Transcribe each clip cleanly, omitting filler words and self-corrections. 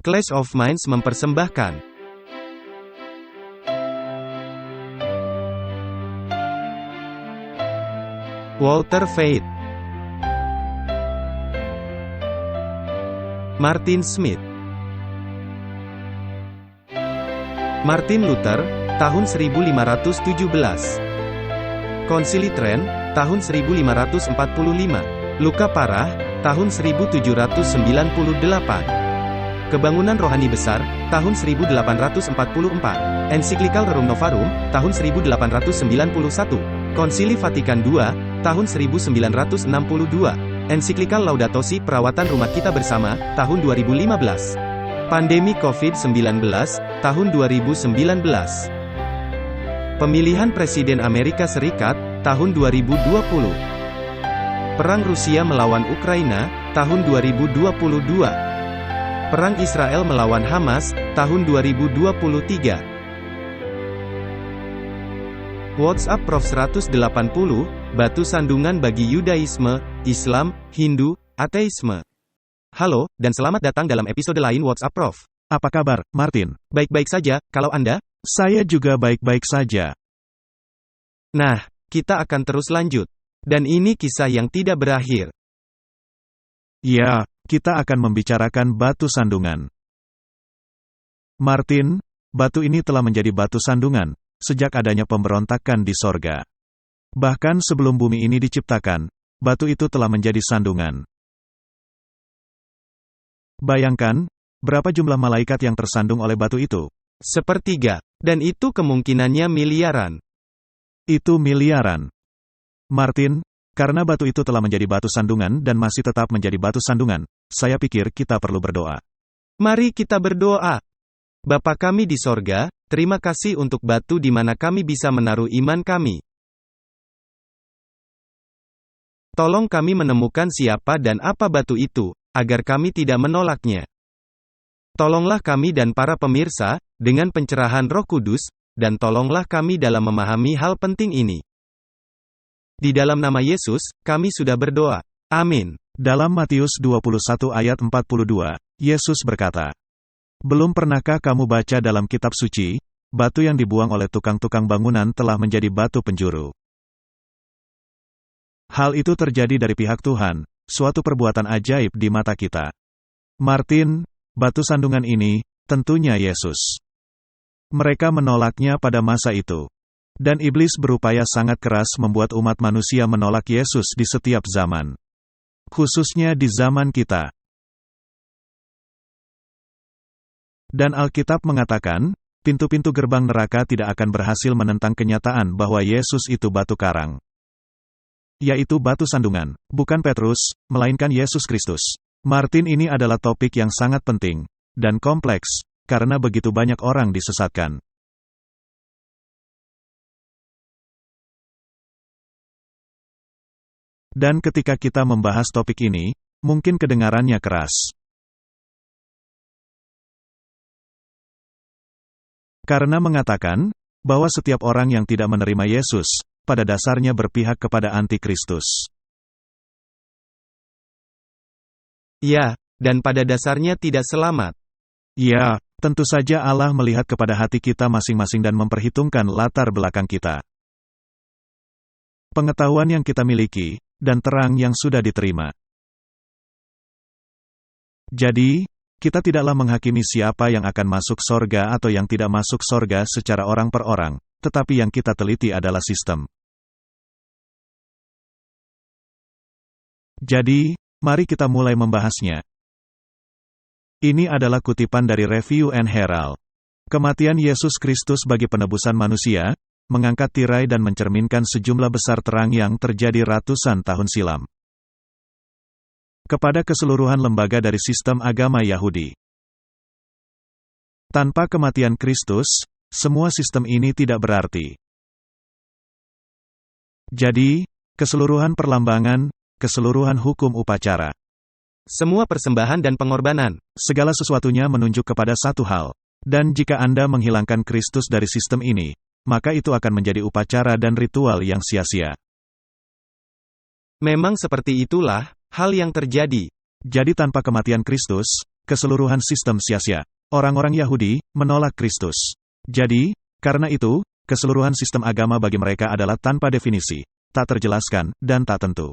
Clash of Minds mempersembahkan Walter Veith, Martin Smith, Martin Luther, tahun 1517. Konsili Trent, tahun 1545. Luka Parah, tahun 1798. Kebangunan Rohani Besar, tahun 1844. Ensiklikal Rerum Novarum, tahun 1891. Konsili Vatikan II, tahun 1962. Ensiklikal Laudato Si Perawatan Rumah Kita Bersama, tahun 2015. Pandemi COVID-19, tahun 2019. Pemilihan Presiden Amerika Serikat, tahun 2020. Perang Rusia melawan Ukraina, tahun 2022. Perang Israel melawan Hamas, tahun 2023. WhatsApp Prof 180, batu sandungan bagi Yudaisme, Islam, Hindu, ateisme. Halo, dan selamat datang dalam episode lain WhatsApp Prof. Apa kabar, Martin? Baik-baik saja, kalau Anda? Saya juga baik-baik saja. Nah, kita akan terus lanjut. Dan ini kisah yang tidak berakhir. Ya, kita akan membicarakan batu sandungan. Martin, batu ini telah menjadi batu sandungan sejak adanya pemberontakan di sorga. Bahkan sebelum bumi ini diciptakan, batu itu telah menjadi sandungan. Bayangkan, berapa jumlah malaikat yang tersandung oleh batu itu? Sepertiga. Dan itu kemungkinannya miliaran. Itu miliaran. Martin, karena batu itu telah menjadi batu sandungan dan masih tetap menjadi batu sandungan, saya pikir kita perlu berdoa. Mari kita berdoa. Bapa kami di sorga, terima kasih untuk batu di mana kami bisa menaruh iman kami. Tolong kami menemukan siapa dan apa batu itu, agar kami tidak menolaknya. Tolonglah kami dan para pemirsa, dengan pencerahan Roh Kudus, dan tolonglah kami dalam memahami hal penting ini. Di dalam nama Yesus, kami sudah berdoa. Amin. Dalam Matius 21 ayat 42, Yesus berkata, "Belum pernahkah kamu baca dalam kitab suci, batu yang dibuang oleh tukang-tukang bangunan telah menjadi batu penjuru." Hal itu terjadi dari pihak Tuhan, suatu perbuatan ajaib di mata kita. Martin, batu sandungan ini, tentunya Yesus. Mereka menolaknya pada masa itu. Dan iblis berupaya sangat keras membuat umat manusia menolak Yesus di setiap zaman. Khususnya di zaman kita. Dan Alkitab mengatakan, pintu-pintu gerbang neraka tidak akan berhasil menentang kenyataan bahwa Yesus itu batu karang. Yaitu batu sandungan, bukan Petrus, melainkan Yesus Kristus. Martin, ini adalah topik yang sangat penting dan kompleks, karena begitu banyak orang disesatkan. Dan ketika kita membahas topik ini, mungkin kedengarannya keras. Karena mengatakan bahwa setiap orang yang tidak menerima Yesus, pada dasarnya berpihak kepada antikristus. Ya, dan pada dasarnya tidak selamat. Ya, tentu saja Allah melihat kepada hati kita masing-masing dan memperhitungkan latar belakang kita. Pengetahuan yang kita miliki, dan terang yang sudah diterima. Jadi, kita tidaklah menghakimi siapa yang akan masuk sorga atau yang tidak masuk sorga secara orang per orang, tetapi yang kita teliti adalah sistem. Jadi, mari kita mulai membahasnya. Ini adalah kutipan dari Review and Herald. Kematian Yesus Kristus bagi penebusan manusia, mengangkat tirai dan mencerminkan sejumlah besar terang yang terjadi ratusan tahun silam. Kepada keseluruhan lembaga dari sistem agama Yahudi. Tanpa kematian Kristus, semua sistem ini tidak berarti. Jadi, keseluruhan perlambangan, keseluruhan hukum upacara, semua persembahan dan pengorbanan, segala sesuatunya menunjuk kepada satu hal. Dan jika Anda menghilangkan Kristus dari sistem ini, maka itu akan menjadi upacara dan ritual yang sia-sia. Memang seperti itulah hal yang terjadi. Jadi tanpa kematian Kristus, keseluruhan sistem sia-sia. Orang-orang Yahudi menolak Kristus. Jadi, karena itu, keseluruhan sistem agama bagi mereka adalah tanpa definisi, tak terjelaskan, dan tak tentu.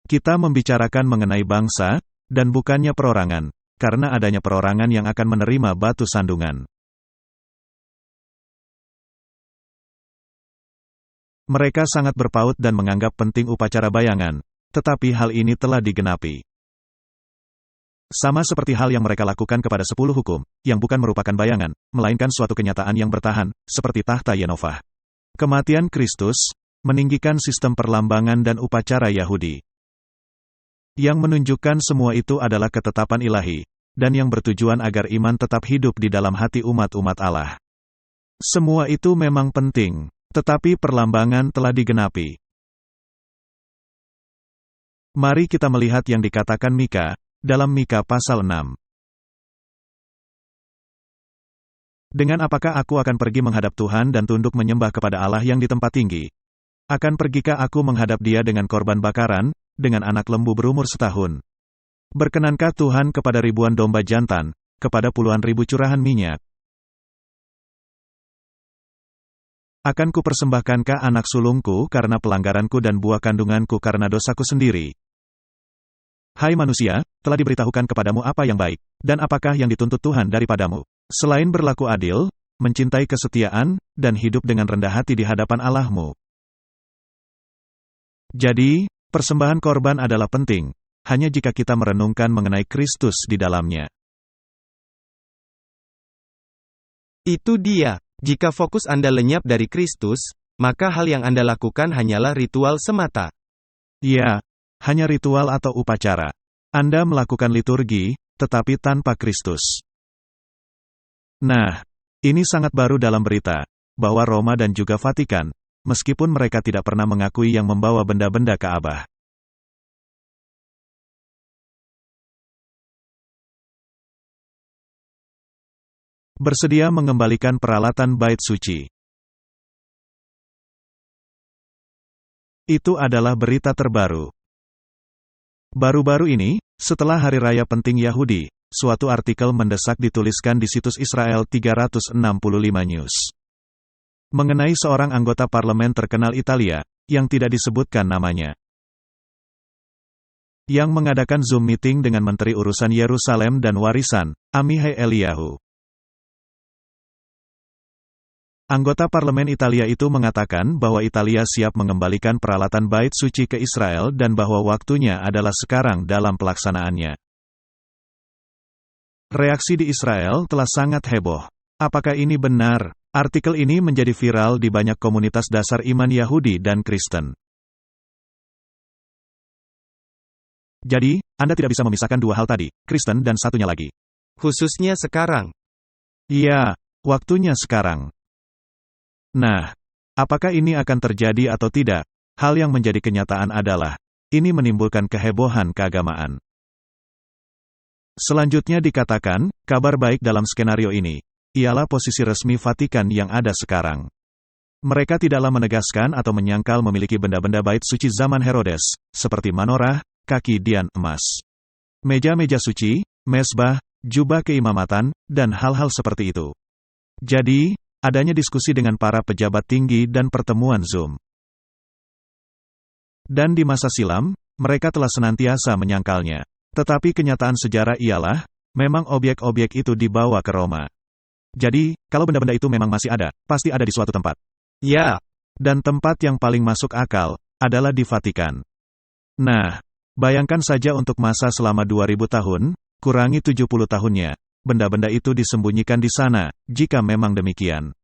Kita membicarakan mengenai bangsa, dan bukannya perorangan, karena adanya perorangan yang akan menerima batu sandungan. Mereka sangat berpaut dan menganggap penting upacara bayangan, tetapi hal ini telah digenapi. Sama seperti hal yang mereka lakukan kepada 10 hukum, yang bukan merupakan bayangan, melainkan suatu kenyataan yang bertahan, seperti tahta Yenovah. Kematian Kristus meninggikan sistem perlambangan dan upacara Yahudi. Yang menunjukkan semua itu adalah ketetapan ilahi, dan yang bertujuan agar iman tetap hidup di dalam hati umat-umat Allah. Semua itu memang penting, tetapi perlambangan telah digenapi. Mari kita melihat yang dikatakan Mika, dalam Mika pasal 6. Dengan apakah aku akan pergi menghadap Tuhan dan tunduk menyembah kepada Allah yang di tempat tinggi? Akan pergikah aku menghadap Dia dengan korban bakaran, dengan anak lembu berumur setahun? Berkenankah Tuhan kepada ribuan domba jantan, kepada puluhan ribu curahan minyak? Akan kupersembahkankah anak sulungku karena pelanggaranku dan buah kandunganku karena dosaku sendiri? Hai manusia, telah diberitahukan kepadamu apa yang baik, dan apakah yang dituntut Tuhan daripadamu, selain berlaku adil, mencintai kesetiaan, dan hidup dengan rendah hati di hadapan Allahmu. Jadi, persembahan korban adalah penting, hanya jika kita merenungkan mengenai Kristus di dalamnya. Itu dia. Jika fokus Anda lenyap dari Kristus, maka hal yang Anda lakukan hanyalah ritual semata. Ya, hanya ritual atau upacara. Anda melakukan liturgi, tetapi tanpa Kristus. Nah, ini sangat baru dalam berita, bahwa Roma dan juga Vatikan, meskipun mereka tidak pernah mengakui yang membawa benda-benda Ka'bah. Bersedia mengembalikan peralatan bait suci. Itu adalah berita terbaru. Baru-baru ini, setelah hari raya penting Yahudi, suatu artikel mendesak dituliskan di situs Israel 365 News. Mengenai seorang anggota parlemen terkenal Italia, yang tidak disebutkan namanya. Yang mengadakan Zoom meeting dengan Menteri Urusan Yerusalem dan Warisan, Amihai Eliyahu. Anggota parlemen Italia itu mengatakan bahwa Italia siap mengembalikan peralatan bait suci ke Israel dan bahwa waktunya adalah sekarang dalam pelaksanaannya. Reaksi di Israel telah sangat heboh. Apakah ini benar? Artikel ini menjadi viral di banyak komunitas dasar iman Yahudi dan Kristen. Jadi, Anda tidak bisa memisahkan dua hal tadi, Kristen dan satunya lagi. Khususnya sekarang. Iya, waktunya sekarang. Nah, apakah ini akan terjadi atau tidak? Hal yang menjadi kenyataan adalah, ini menimbulkan kehebohan keagamaan. Selanjutnya dikatakan, kabar baik dalam skenario ini, ialah posisi resmi Vatikan yang ada sekarang. Mereka tidaklah menegaskan atau menyangkal memiliki benda-benda bait suci zaman Herodes, seperti manorah, kaki dian emas, meja-meja suci, mezbah, jubah keimamatan, dan hal-hal seperti itu. Jadi, adanya diskusi dengan para pejabat tinggi dan pertemuan Zoom. Dan di masa silam, mereka telah senantiasa menyangkalnya. Tetapi kenyataan sejarah ialah, memang objek-objek itu dibawa ke Roma. Jadi, kalau benda-benda itu memang masih ada, pasti ada di suatu tempat. Ya. Dan tempat yang paling masuk akal, adalah di Vatikan. Nah, bayangkan saja untuk masa selama 2000 tahun, kurangi 70 tahunnya. Benda-benda itu disembunyikan di sana, jika memang demikian.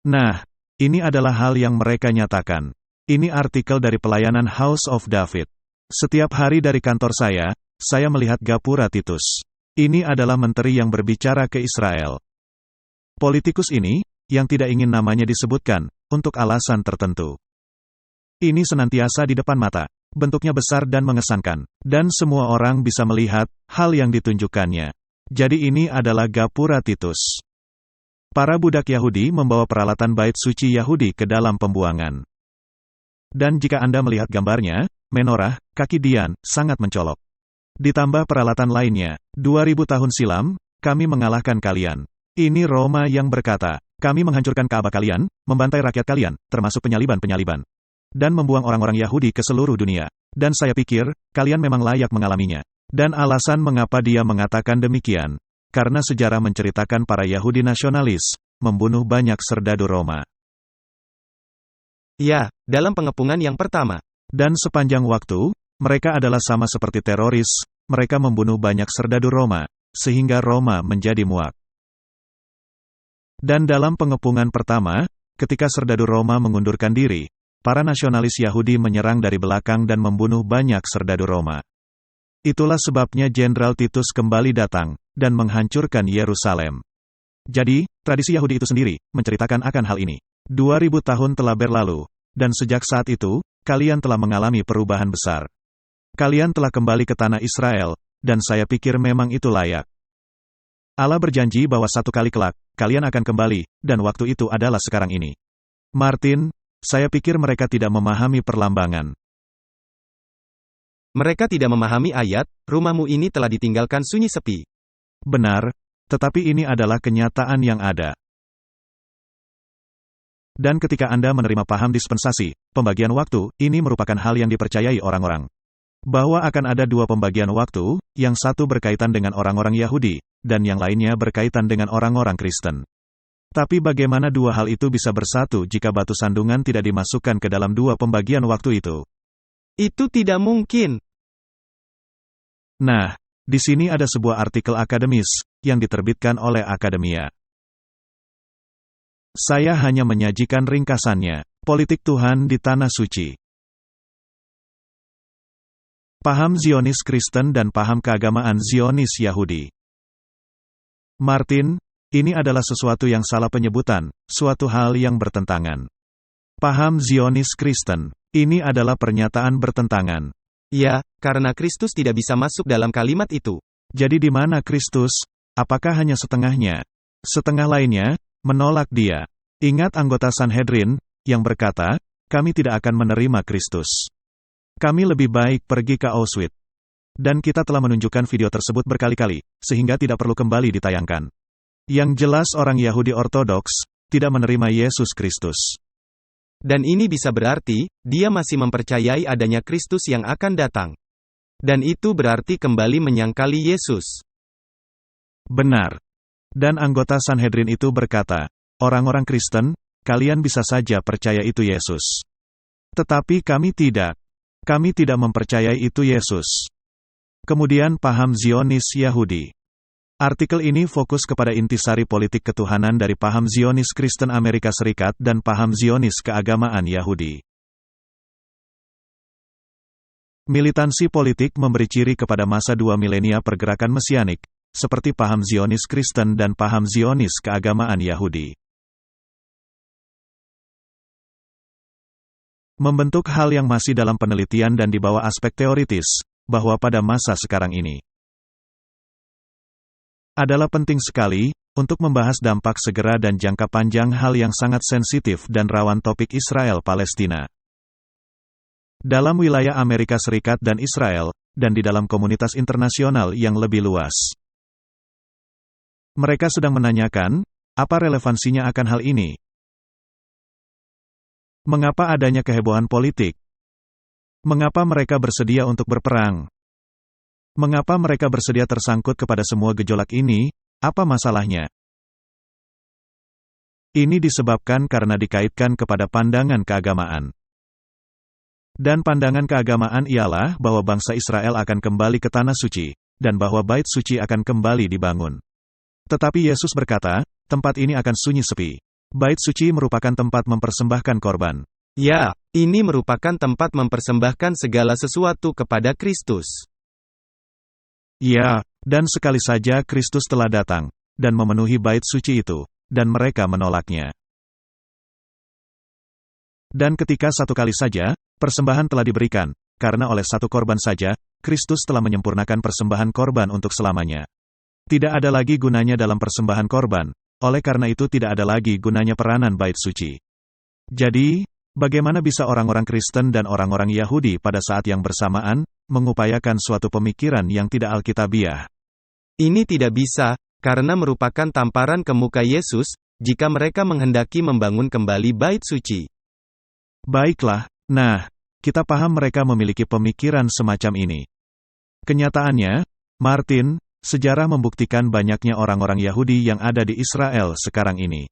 Nah, ini adalah hal yang mereka nyatakan. Ini artikel dari pelayanan House of David. Setiap hari dari kantor saya melihat Gapura Titus. Ini adalah menteri yang berbicara ke Israel. Politikus ini, yang tidak ingin namanya disebutkan, untuk alasan tertentu. Ini senantiasa di depan mata. Bentuknya besar dan mengesankan, dan semua orang bisa melihat hal yang ditunjukkannya. Jadi ini adalah Gapura Titus. Para budak Yahudi membawa peralatan bait suci Yahudi ke dalam pembuangan. Dan jika Anda melihat gambarnya, menorah, kaki dian, sangat mencolok. Ditambah peralatan lainnya, 2000 tahun silam, kami mengalahkan kalian. Ini Roma yang berkata, kami menghancurkan Ka'bah kalian, membantai rakyat kalian, termasuk penyaliban-penyaliban. Dan membuang orang-orang Yahudi ke seluruh dunia. Dan saya pikir, kalian memang layak mengalaminya. Dan alasan mengapa dia mengatakan demikian, karena sejarah menceritakan para Yahudi nasionalis, membunuh banyak serdadu Roma. Ya, dalam pengepungan yang pertama. Dan sepanjang waktu, mereka adalah sama seperti teroris, mereka membunuh banyak serdadu Roma, sehingga Roma menjadi muak. Dan dalam pengepungan pertama, ketika serdadu Roma mengundurkan diri, para nasionalis Yahudi menyerang dari belakang dan membunuh banyak serdadu Roma. Itulah sebabnya Jenderal Titus kembali datang, dan menghancurkan Yerusalem. Jadi, tradisi Yahudi itu sendiri, menceritakan akan hal ini. 2000 tahun telah berlalu, dan sejak saat itu, kalian telah mengalami perubahan besar. Kalian telah kembali ke tanah Israel, dan saya pikir memang itu layak. Allah berjanji bahwa satu kali kelak, kalian akan kembali, dan waktu itu adalah sekarang ini. Martin, saya pikir mereka tidak memahami perlambangan. Mereka tidak memahami ayat, rumahmu ini telah ditinggalkan sunyi sepi. Benar, tetapi ini adalah kenyataan yang ada. Dan ketika Anda menerima paham dispensasi, pembagian waktu, ini merupakan hal yang dipercayai orang-orang. Bahwa akan ada dua pembagian waktu, yang satu berkaitan dengan orang-orang Yahudi, dan yang lainnya berkaitan dengan orang-orang Kristen. Tapi bagaimana dua hal itu bisa bersatu jika batu sandungan tidak dimasukkan ke dalam dua pembagian waktu itu? Itu tidak mungkin. Nah, di sini ada sebuah artikel akademis, yang diterbitkan oleh Akademia. Saya hanya menyajikan ringkasannya. Politik Tuhan di Tanah Suci. Paham Zionis Kristen dan paham keagamaan Zionis Yahudi. Martin, ini adalah sesuatu yang salah penyebutan, suatu hal yang bertentangan. Paham Zionis Kristen, ini adalah pernyataan bertentangan. Ya, karena Kristus tidak bisa masuk dalam kalimat itu. Jadi di mana Kristus? Apakah hanya setengahnya? Setengah lainnya, menolak dia. Ingat anggota Sanhedrin, yang berkata, kami tidak akan menerima Kristus. Kami lebih baik pergi ke Auschwitz. Dan kita telah menunjukkan video tersebut berkali-kali, sehingga tidak perlu kembali ditayangkan. Yang jelas orang Yahudi Ortodoks, tidak menerima Yesus Kristus. Dan ini bisa berarti, dia masih mempercayai adanya Kristus yang akan datang. Dan itu berarti kembali menyangkali Yesus. Benar. Dan anggota Sanhedrin itu berkata, orang-orang Kristen, kalian bisa saja percaya itu Yesus. Tetapi kami tidak. Kami tidak mempercayai itu Yesus. Kemudian paham Zionis Yahudi. Artikel ini fokus kepada intisari politik ketuhanan dari paham Zionis Kristen Amerika Serikat dan paham Zionis keagamaan Yahudi. Militansi politik memberi ciri kepada masa dua milenia pergerakan mesianik, seperti paham Zionis Kristen dan paham Zionis keagamaan Yahudi. Membentuk hal yang masih dalam penelitian dan di bawah aspek teoritis, bahwa pada masa sekarang ini adalah penting sekali, untuk membahas dampak segera dan jangka panjang hal yang sangat sensitif dan rawan topik Israel-Palestina. Dalam wilayah Amerika Serikat dan Israel, dan di dalam komunitas internasional yang lebih luas. Mereka sedang menanyakan, apa relevansinya akan hal ini? Mengapa adanya kehebohan politik? Mengapa mereka bersedia untuk berperang? Mengapa mereka bersedia tersangkut kepada semua gejolak ini? Apa masalahnya? Ini disebabkan karena dikaitkan kepada pandangan keagamaan. Dan pandangan keagamaan ialah bahwa bangsa Israel akan kembali ke Tanah Suci, dan bahwa Bait Suci akan kembali dibangun. Tetapi Yesus berkata, tempat ini akan sunyi sepi. Bait Suci merupakan tempat mempersembahkan korban. Ya, ini merupakan tempat mempersembahkan segala sesuatu kepada Kristus. Ya, dan sekali saja Kristus telah datang, dan memenuhi Bait Suci itu, dan mereka menolaknya. Dan ketika satu kali saja, persembahan telah diberikan, karena oleh satu korban saja, Kristus telah menyempurnakan persembahan korban untuk selamanya. Tidak ada lagi gunanya dalam persembahan korban, oleh karena itu tidak ada lagi gunanya peranan Bait Suci. Jadi, Bagaimana bisa orang-orang Kristen dan orang-orang Yahudi pada saat yang bersamaan, mengupayakan suatu pemikiran yang tidak alkitabiah? Ini tidak bisa, karena merupakan tamparan ke muka Yesus, jika mereka menghendaki membangun kembali bait suci. Baiklah, nah, kita paham mereka memiliki pemikiran semacam ini. Kenyataannya, Martin, sejarah membuktikan banyaknya orang-orang Yahudi yang ada di Israel sekarang ini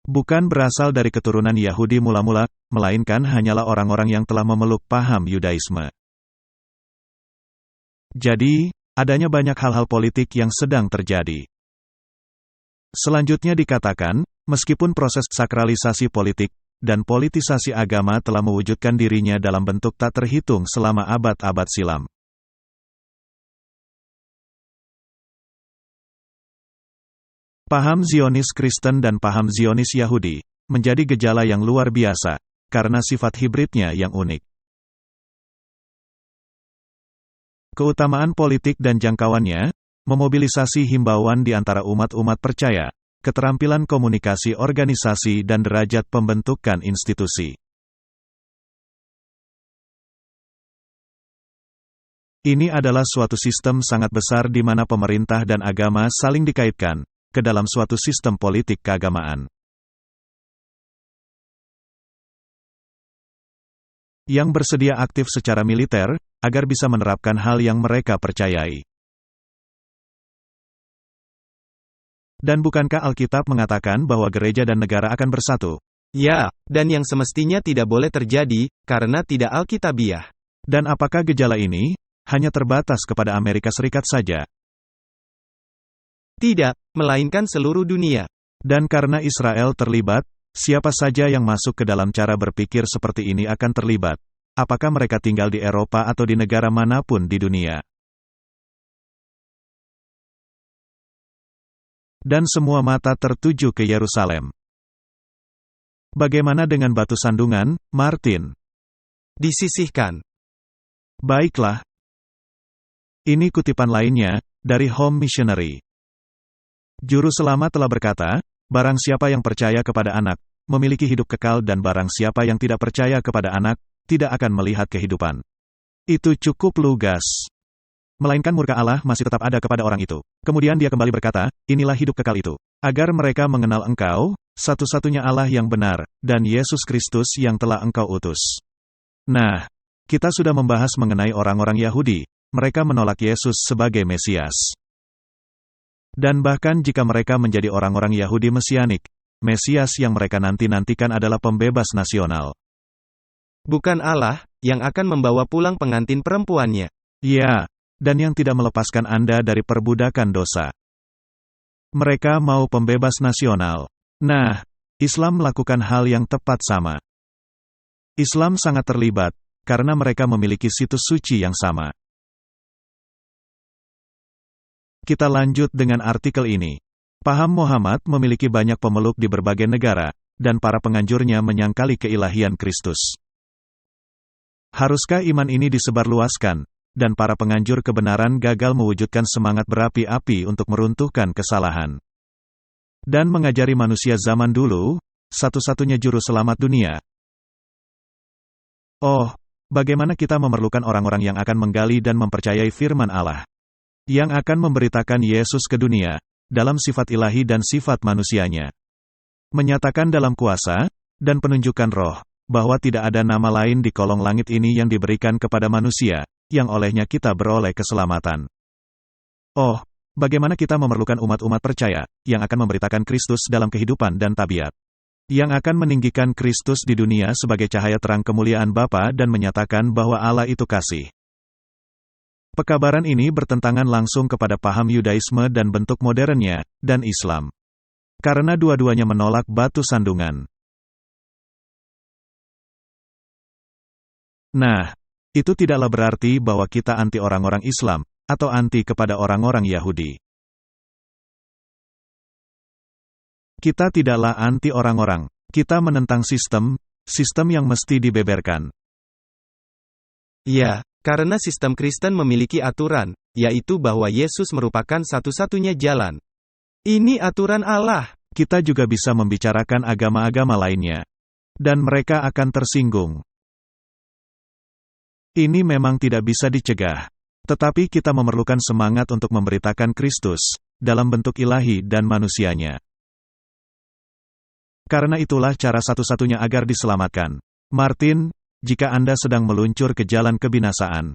bukan berasal dari keturunan Yahudi mula-mula, melainkan hanyalah orang-orang yang telah memeluk paham Yudaisme. Jadi, adanya banyak hal-hal politik yang sedang terjadi. Selanjutnya dikatakan, meskipun proses sakralisasi politik dan politisasi agama telah mewujudkan dirinya dalam bentuk tak terhitung selama abad-abad silam. Paham Zionis Kristen dan paham Zionis Yahudi menjadi gejala yang luar biasa karena sifat hibridnya yang unik. Keutamaan politik dan jangkauannya memobilisasi himbauan di antara umat-umat percaya, keterampilan komunikasi organisasi dan derajat pembentukan institusi. Ini adalah suatu sistem sangat besar di mana pemerintah dan agama saling dikaitkan ke dalam suatu sistem politik keagamaan. Yang bersedia aktif secara militer, agar bisa menerapkan hal yang mereka percayai. Dan bukankah Alkitab mengatakan bahwa gereja dan negara akan bersatu? Ya, dan yang semestinya tidak boleh terjadi, karena tidak alkitabiah. Dan apakah gejala ini hanya terbatas kepada Amerika Serikat saja? Tidak, melainkan seluruh dunia. Dan karena Israel terlibat, siapa saja yang masuk ke dalam cara berpikir seperti ini akan terlibat. Apakah mereka tinggal di Eropa atau di negara manapun di dunia? Dan semua mata tertuju ke Yerusalem. Bagaimana dengan batu sandungan, Martin? Disisihkan. Baiklah. Ini kutipan lainnya, dari Home Missionary. Juru selamat telah berkata, barang siapa yang percaya kepada anak, memiliki hidup kekal dan barang siapa yang tidak percaya kepada anak, tidak akan melihat kehidupan. Itu cukup lugas. Melainkan murka Allah masih tetap ada kepada orang itu. Kemudian dia kembali berkata, inilah hidup kekal itu. Agar mereka mengenal Engkau, satu-satunya Allah yang benar, dan Yesus Kristus yang telah Engkau utus. Nah, kita sudah membahas mengenai orang-orang Yahudi. Mereka menolak Yesus sebagai Mesias. Dan bahkan jika mereka menjadi orang-orang Yahudi Mesianik, Mesias yang mereka nanti-nantikan adalah pembebas nasional. Bukan Allah, yang akan membawa pulang pengantin perempuannya. Ya, dan yang tidak melepaskan Anda dari perbudakan dosa. Mereka mau pembebas nasional. Nah, Islam melakukan hal yang tepat sama. Islam sangat terlibat, karena mereka memiliki situs suci yang sama. Kita lanjut dengan artikel ini. Paham Muhammad memiliki banyak pemeluk di berbagai negara, dan para penganjurnya menyangkali keilahian Kristus. Haruskah iman ini disebarluaskan, dan para penganjur kebenaran gagal mewujudkan semangat berapi-api untuk meruntuhkan kesalahan? Dan mengajari manusia zaman dulu, satu-satunya juru selamat dunia. Oh, bagaimana kita memerlukan orang-orang yang akan menggali dan mempercayai firman Allah. Yang akan memberitakan Yesus ke dunia, dalam sifat ilahi dan sifat manusianya. Menyatakan dalam kuasa, dan penunjukan roh, bahwa tidak ada nama lain di kolong langit ini yang diberikan kepada manusia, yang olehnya kita beroleh keselamatan. Oh, bagaimana kita memerlukan umat-umat percaya, yang akan memberitakan Kristus dalam kehidupan dan tabiat. Yang akan meninggikan Kristus di dunia sebagai cahaya terang kemuliaan Bapa dan menyatakan bahwa Allah itu kasih. Pekabaran ini bertentangan langsung kepada paham Yudaisme dan bentuk modernnya, dan Islam. Karena dua-duanya menolak batu sandungan. Nah, itu tidaklah berarti bahwa kita anti orang-orang Islam, atau anti kepada orang-orang Yahudi. Kita tidaklah anti orang-orang, kita menentang sistem yang mesti dibeberkan. Ya, karena sistem Kristen memiliki aturan, yaitu bahwa Yesus merupakan satu-satunya jalan. Ini aturan Allah. Kita juga bisa membicarakan agama-agama lainnya. dan mereka akan tersinggung. Ini memang tidak bisa dicegah. Tetapi kita memerlukan semangat untuk memberitakan Kristus, dalam bentuk ilahi dan manusianya. Karena itulah cara satu-satunya agar diselamatkan. Martin, jika Anda sedang meluncur ke jalan kebinasaan.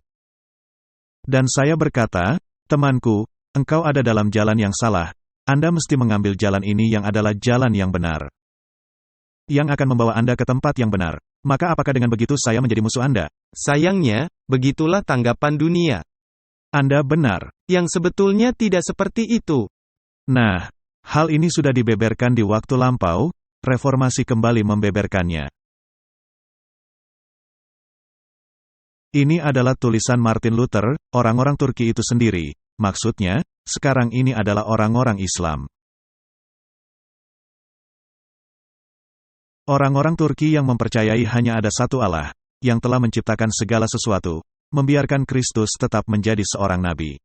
Dan saya berkata, temanku, engkau ada dalam jalan yang salah, Anda mesti mengambil jalan ini yang adalah jalan yang benar. Yang akan membawa Anda ke tempat yang benar. Maka apakah dengan begitu saya menjadi musuh Anda? Sayangnya, begitulah tanggapan dunia. Anda benar. Yang sebetulnya tidak seperti itu. Nah, hal ini sudah dibeberkan di waktu lampau, reformasi kembali membeberkannya. Ini adalah tulisan Martin Luther, orang-orang Turki itu sendiri. Maksudnya, sekarang ini adalah orang-orang Islam. Orang-orang Turki yang mempercayai hanya ada satu Allah, yang telah menciptakan segala sesuatu, membiarkan Kristus tetap menjadi seorang nabi.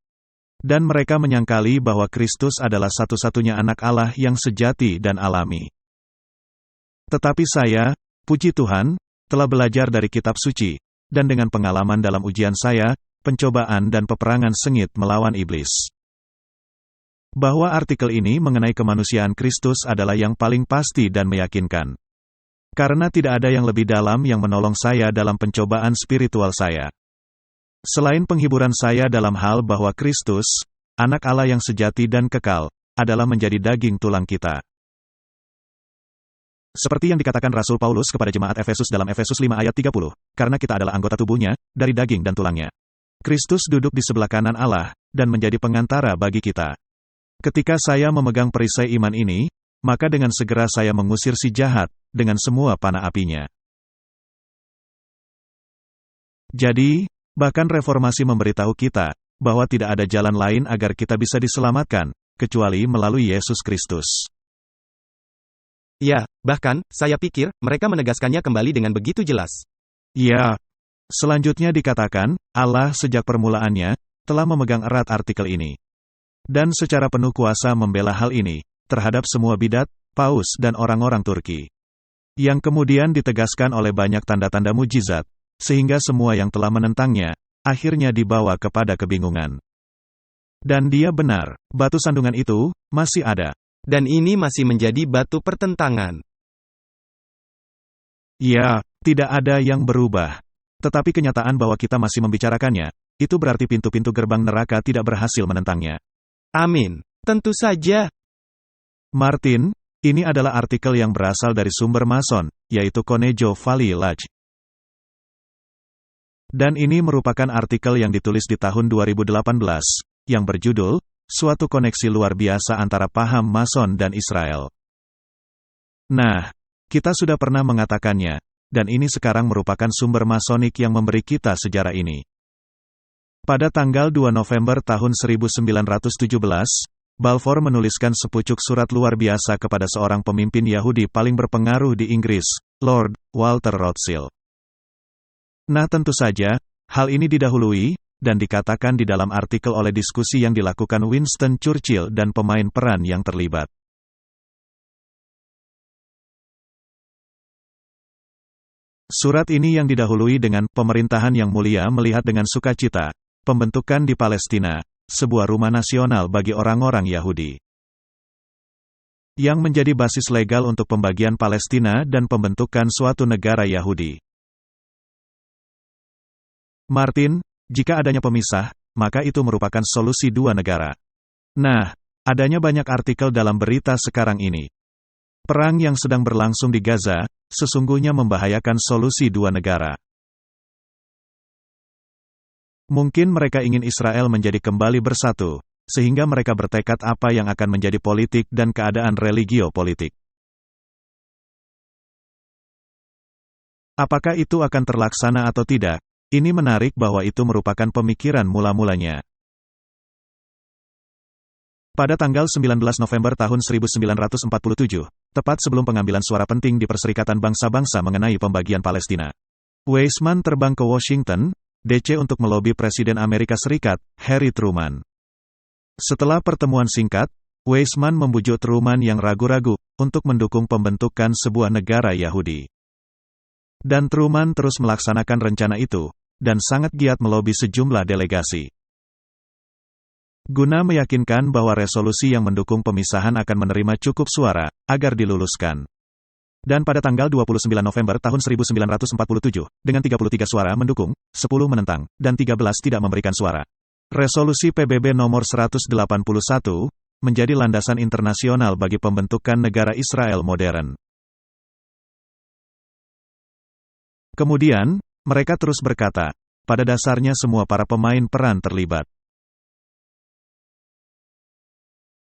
Dan mereka menyangkali bahwa Kristus adalah satu-satunya anak Allah yang sejati dan alami. Tetapi saya, puji Tuhan, telah belajar dari kitab suci, dan dengan pengalaman dalam ujian saya, pencobaan dan peperangan sengit melawan iblis. Bahwa artikel ini mengenai kemanusiaan Kristus adalah yang paling pasti dan meyakinkan. Karena tidak ada yang lebih dalam yang menolong saya dalam pencobaan spiritual saya. Selain penghiburan saya dalam hal bahwa Kristus, anak Allah yang sejati dan kekal, adalah menjadi daging tulang kita. Seperti yang dikatakan Rasul Paulus kepada jemaat Efesus dalam Efesus 5 ayat 30, karena kita adalah anggota tubuhnya, dari daging dan tulangnya. Kristus duduk di sebelah kanan Allah, dan menjadi pengantara bagi kita. Ketika saya memegang perisai iman ini, maka dengan segera saya mengusir si jahat, dengan semua panah apinya. Jadi, bahkan reformasi memberitahu kita, bahwa tidak ada jalan lain agar kita bisa diselamatkan, kecuali melalui Yesus Kristus. Ya, bahkan, saya pikir, mereka menegaskannya kembali dengan begitu jelas. Ya. Selanjutnya dikatakan, Allah sejak permulaannya, telah memegang erat artikel ini. Dan secara penuh kuasa membela hal ini, terhadap semua bidat, paus dan orang-orang Turki. Yang kemudian ditegaskan oleh banyak tanda-tanda mujizat, sehingga semua yang telah menentangnya, akhirnya dibawa kepada kebingungan. Dan dia benar, batu sandungan itu, masih ada. Dan ini masih menjadi batu pertentangan. Ya, tidak ada yang berubah. Tetapi kenyataan bahwa kita masih membicarakannya, itu berarti pintu-pintu gerbang neraka tidak berhasil menentangnya. Amin. Tentu saja. Martin, ini adalah artikel yang berasal dari sumber Mason, yaitu Conejo Valley Lodge. Dan ini merupakan artikel yang ditulis di tahun 2018, yang berjudul, Suatu Koneksi Luar Biasa Antara Paham Mason dan Israel. Nah, kita sudah pernah mengatakannya, dan ini sekarang merupakan sumber masonik yang memberi kita sejarah ini. Pada tanggal 2 November tahun 1917, Balfour menuliskan sepucuk surat luar biasa kepada seorang pemimpin Yahudi paling berpengaruh di Inggris, Lord Walter Rothschild. Nah tentu saja, hal ini didahului, dan dikatakan di dalam artikel oleh diskusi yang dilakukan Winston Churchill dan pemain peran yang terlibat. Surat ini yang didahului dengan pemerintahan yang mulia melihat dengan sukacita pembentukan di Palestina, sebuah rumah nasional bagi orang-orang Yahudi. Yang menjadi basis legal untuk pembagian Palestina dan pembentukan suatu negara Yahudi. Martin, jika adanya pemisah, maka itu merupakan solusi dua negara. Nah, adanya banyak artikel dalam berita sekarang ini. Perang yang sedang berlangsung di Gaza, sesungguhnya membahayakan solusi dua negara. Mungkin mereka ingin Israel menjadi kembali bersatu, sehingga mereka bertekad apa yang akan menjadi politik dan keadaan religio-politik. Apakah itu akan terlaksana atau tidak? Ini menarik bahwa itu merupakan pemikiran mula-mulanya. Pada tanggal 19 November tahun 1947, tepat sebelum pengambilan suara penting di Perserikatan Bangsa-Bangsa mengenai pembagian Palestina, Weizmann terbang ke Washington, D.C. untuk melobi Presiden Amerika Serikat, Harry Truman. Setelah pertemuan singkat, Weizmann membujuk Truman yang ragu-ragu, untuk mendukung pembentukan sebuah negara Yahudi. Dan Truman terus melaksanakan rencana itu, dan sangat giat melobi sejumlah delegasi. Guna meyakinkan bahwa resolusi yang mendukung pemisahan akan menerima cukup suara, agar diluluskan. Dan pada tanggal 29 November tahun 1947, dengan 33 suara mendukung, 10 menentang, dan 13 tidak memberikan suara. Resolusi PBB nomor 181, menjadi landasan internasional bagi pembentukan negara Israel modern. Kemudian, mereka terus berkata, pada dasarnya semua para pemain peran terlibat.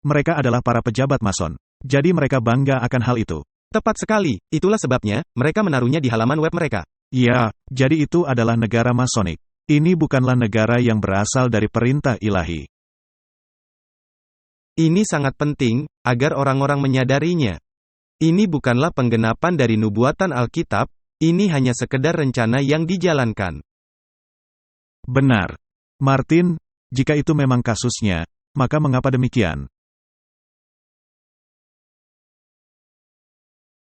Mereka adalah para pejabat Mason. Jadi mereka bangga akan hal itu. Tepat sekali, itulah sebabnya, mereka menaruhnya di halaman web mereka. Ya, jadi itu adalah negara Masonik. Ini bukanlah negara yang berasal dari perintah ilahi. Ini sangat penting, agar orang-orang menyadarinya. Ini bukanlah penggenapan dari nubuatan Alkitab, ini hanya sekedar rencana yang dijalankan. Benar. Martin, jika itu memang kasusnya, maka mengapa demikian?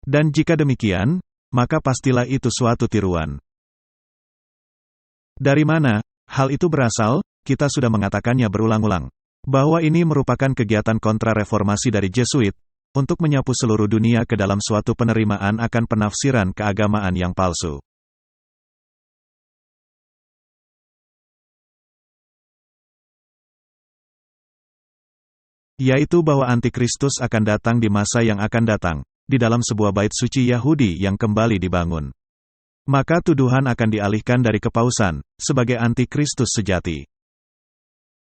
Dan jika demikian, maka pastilah itu suatu tiruan. Dari mana hal itu berasal? Kita sudah mengatakannya berulang-ulang. Bahwa ini merupakan kegiatan kontra-reformasi dari Jesuit, untuk menyapu seluruh dunia ke dalam suatu penerimaan akan penafsiran keagamaan yang palsu. Yaitu bahwa antikristus akan datang di masa yang akan datang, di dalam sebuah bait suci Yahudi yang kembali dibangun. Maka tuduhan akan dialihkan dari kepausan, sebagai antikristus sejati.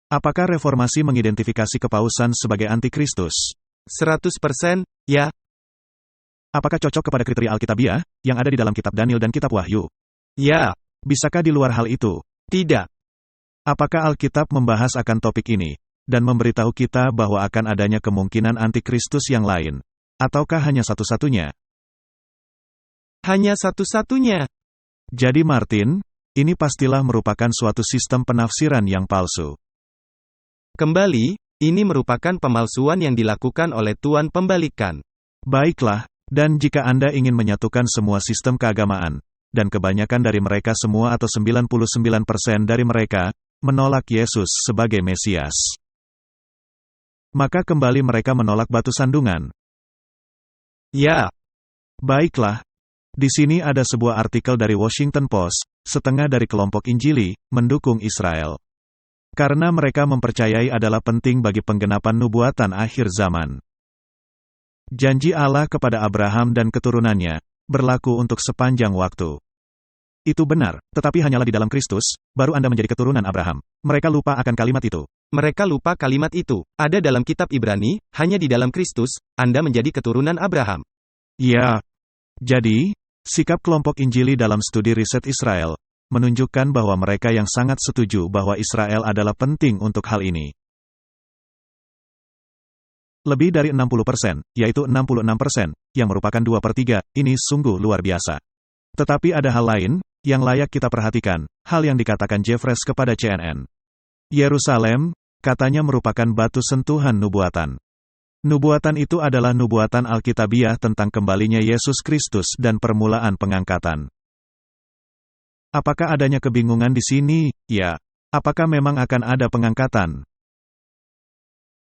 Apakah reformasi mengidentifikasi kepausan sebagai antikristus? 100%, ya. Apakah cocok kepada kriteria Alkitabiah, yang ada di dalam kitab Daniel dan kitab Wahyu? Ya. Bisakah di luar hal itu? Tidak. Apakah Alkitab membahas akan topik ini, dan memberitahu kita bahwa akan adanya kemungkinan antikristus yang lain? Ataukah hanya satu-satunya? Hanya satu-satunya. Jadi Martin, ini pastilah merupakan suatu sistem penafsiran yang palsu. Kembali, ini merupakan pemalsuan yang dilakukan oleh Tuan Pembalikan. Baiklah, dan jika Anda ingin menyatukan semua sistem keagamaan, dan kebanyakan dari mereka semua atau 99% dari mereka, menolak Yesus sebagai Mesias. Maka kembali mereka menolak batu sandungan. Ya. Baiklah. Di sini ada sebuah artikel dari Washington Post, setengah dari kelompok Injili, mendukung Israel. Karena mereka mempercayai adalah penting bagi penggenapan nubuatan akhir zaman. Janji Allah kepada Abraham dan keturunannya, berlaku untuk sepanjang waktu. Itu benar, tetapi hanyalah di dalam Kristus, baru Anda menjadi keturunan Abraham. Mereka lupa akan kalimat itu. Mereka lupa kalimat itu. Ada dalam kitab Ibrani, hanya di dalam Kristus, Anda menjadi keturunan Abraham. Ya. Jadi, sikap kelompok Injili dalam studi riset Israel, menunjukkan bahwa mereka yang sangat setuju bahwa Israel adalah penting untuk hal ini. Lebih dari 60%, yaitu 66%, yang merupakan 2/3, ini sungguh luar biasa. Tetapi ada hal lain, yang layak kita perhatikan, hal yang dikatakan Jeffress kepada CNN. Yerusalem, katanya merupakan batu sentuhan nubuatan. Nubuatan itu adalah nubuatan Alkitabiah tentang kembalinya Yesus Kristus dan permulaan pengangkatan. Apakah adanya kebingungan di sini? Ya. Apakah memang akan ada pengangkatan?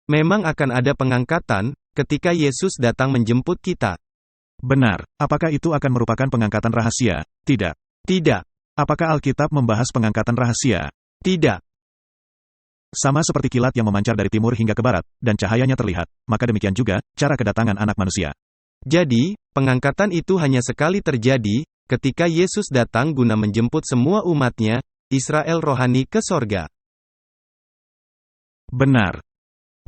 Memang akan ada pengangkatan, ketika Yesus datang menjemput kita. Benar. Apakah itu akan merupakan pengangkatan rahasia? Tidak. Tidak. Apakah Alkitab membahas pengangkatan rahasia? Tidak. Sama seperti kilat yang memancar dari timur hingga ke barat, dan cahayanya terlihat, maka demikian juga, cara kedatangan anak manusia. Jadi, pengangkatan itu hanya sekali terjadi, ketika Yesus datang guna menjemput semua umatnya, Israel rohani ke sorga. Benar.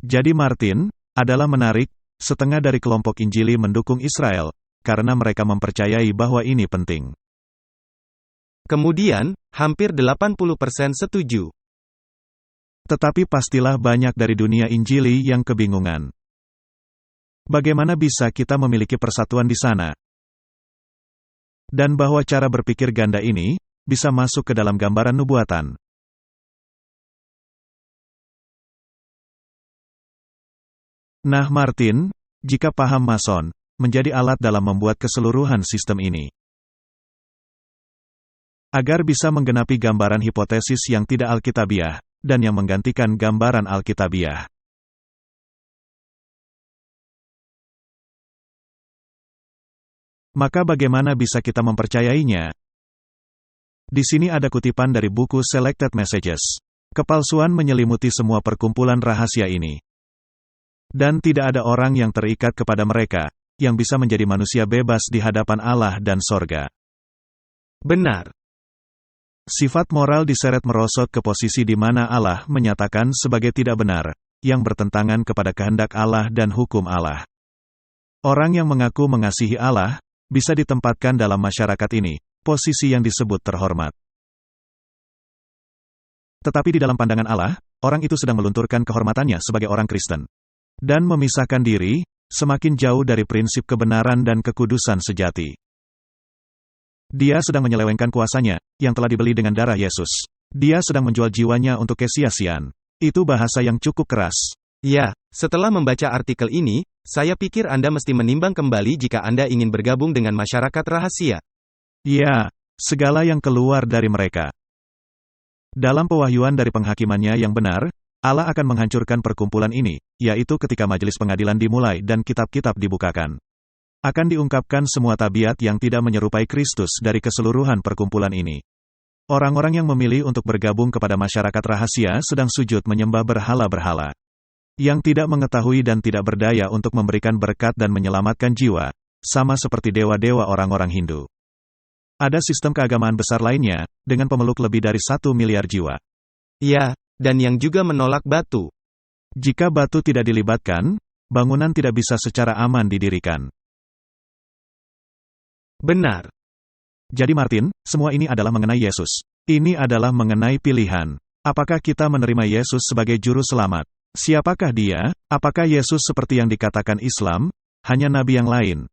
Jadi Martin, adalah menarik, setengah dari kelompok Injili mendukung Israel, karena mereka mempercayai bahwa ini penting. Kemudian, hampir 80% setuju. Tetapi pastilah banyak dari dunia Injili yang kebingungan. Bagaimana bisa kita memiliki persatuan di sana? Dan bahwa cara berpikir ganda ini, bisa masuk ke dalam gambaran nubuatan. Nah Martin, jika paham Mason, menjadi alat dalam membuat keseluruhan sistem ini. agar bisa menggenapi gambaran hipotesis yang tidak alkitabiah, dan yang menggantikan gambaran alkitabiah. Maka bagaimana bisa kita mempercayainya? Di sini ada kutipan dari buku Selected Messages. Kepalsuan menyelimuti semua perkumpulan rahasia ini. Dan tidak ada orang yang terikat kepada mereka, yang bisa menjadi manusia bebas di hadapan Allah dan sorga. Benar. Sifat moral diseret merosot ke posisi di mana Allah menyatakan sebagai tidak benar, yang bertentangan kepada kehendak Allah dan hukum Allah. Orang yang mengaku mengasihi Allah, bisa ditempatkan dalam masyarakat ini, posisi yang disebut terhormat. Tetapi di dalam pandangan Allah, orang itu sedang melunturkan kehormatannya sebagai orang Kristen. Dan memisahkan diri, semakin jauh dari prinsip kebenaran dan kekudusan sejati. Dia sedang menyelewengkan kuasanya, yang telah dibeli dengan darah Yesus. Dia sedang menjual jiwanya untuk kesia-siaan. Itu bahasa yang cukup keras. Ya, setelah membaca artikel ini, saya pikir Anda mesti menimbang kembali jika Anda ingin bergabung dengan masyarakat rahasia. Ya, segala yang keluar dari mereka. Dalam pewahyuan dari penghakimannya yang benar, Allah akan menghancurkan perkumpulan ini, yaitu ketika majelis pengadilan dimulai dan kitab-kitab dibukakan. Akan diungkapkan semua tabiat yang tidak menyerupai Kristus dari keseluruhan perkumpulan ini. Orang-orang yang memilih untuk bergabung kepada masyarakat rahasia sedang sujud menyembah berhala-berhala. Yang tidak mengetahui dan tidak berdaya untuk memberikan berkat dan menyelamatkan jiwa, sama seperti dewa-dewa orang-orang Hindu. Ada sistem keagamaan besar lainnya, dengan pemeluk lebih dari 1 miliar jiwa. Ya, dan yang juga menolak batu. Jika batu tidak dilibatkan, bangunan tidak bisa secara aman didirikan. Benar. Jadi Martin, semua ini adalah mengenai Yesus. Ini adalah mengenai pilihan. Apakah kita menerima Yesus sebagai juru selamat? Siapakah dia? Apakah Yesus seperti yang dikatakan Islam, hanya nabi yang lain?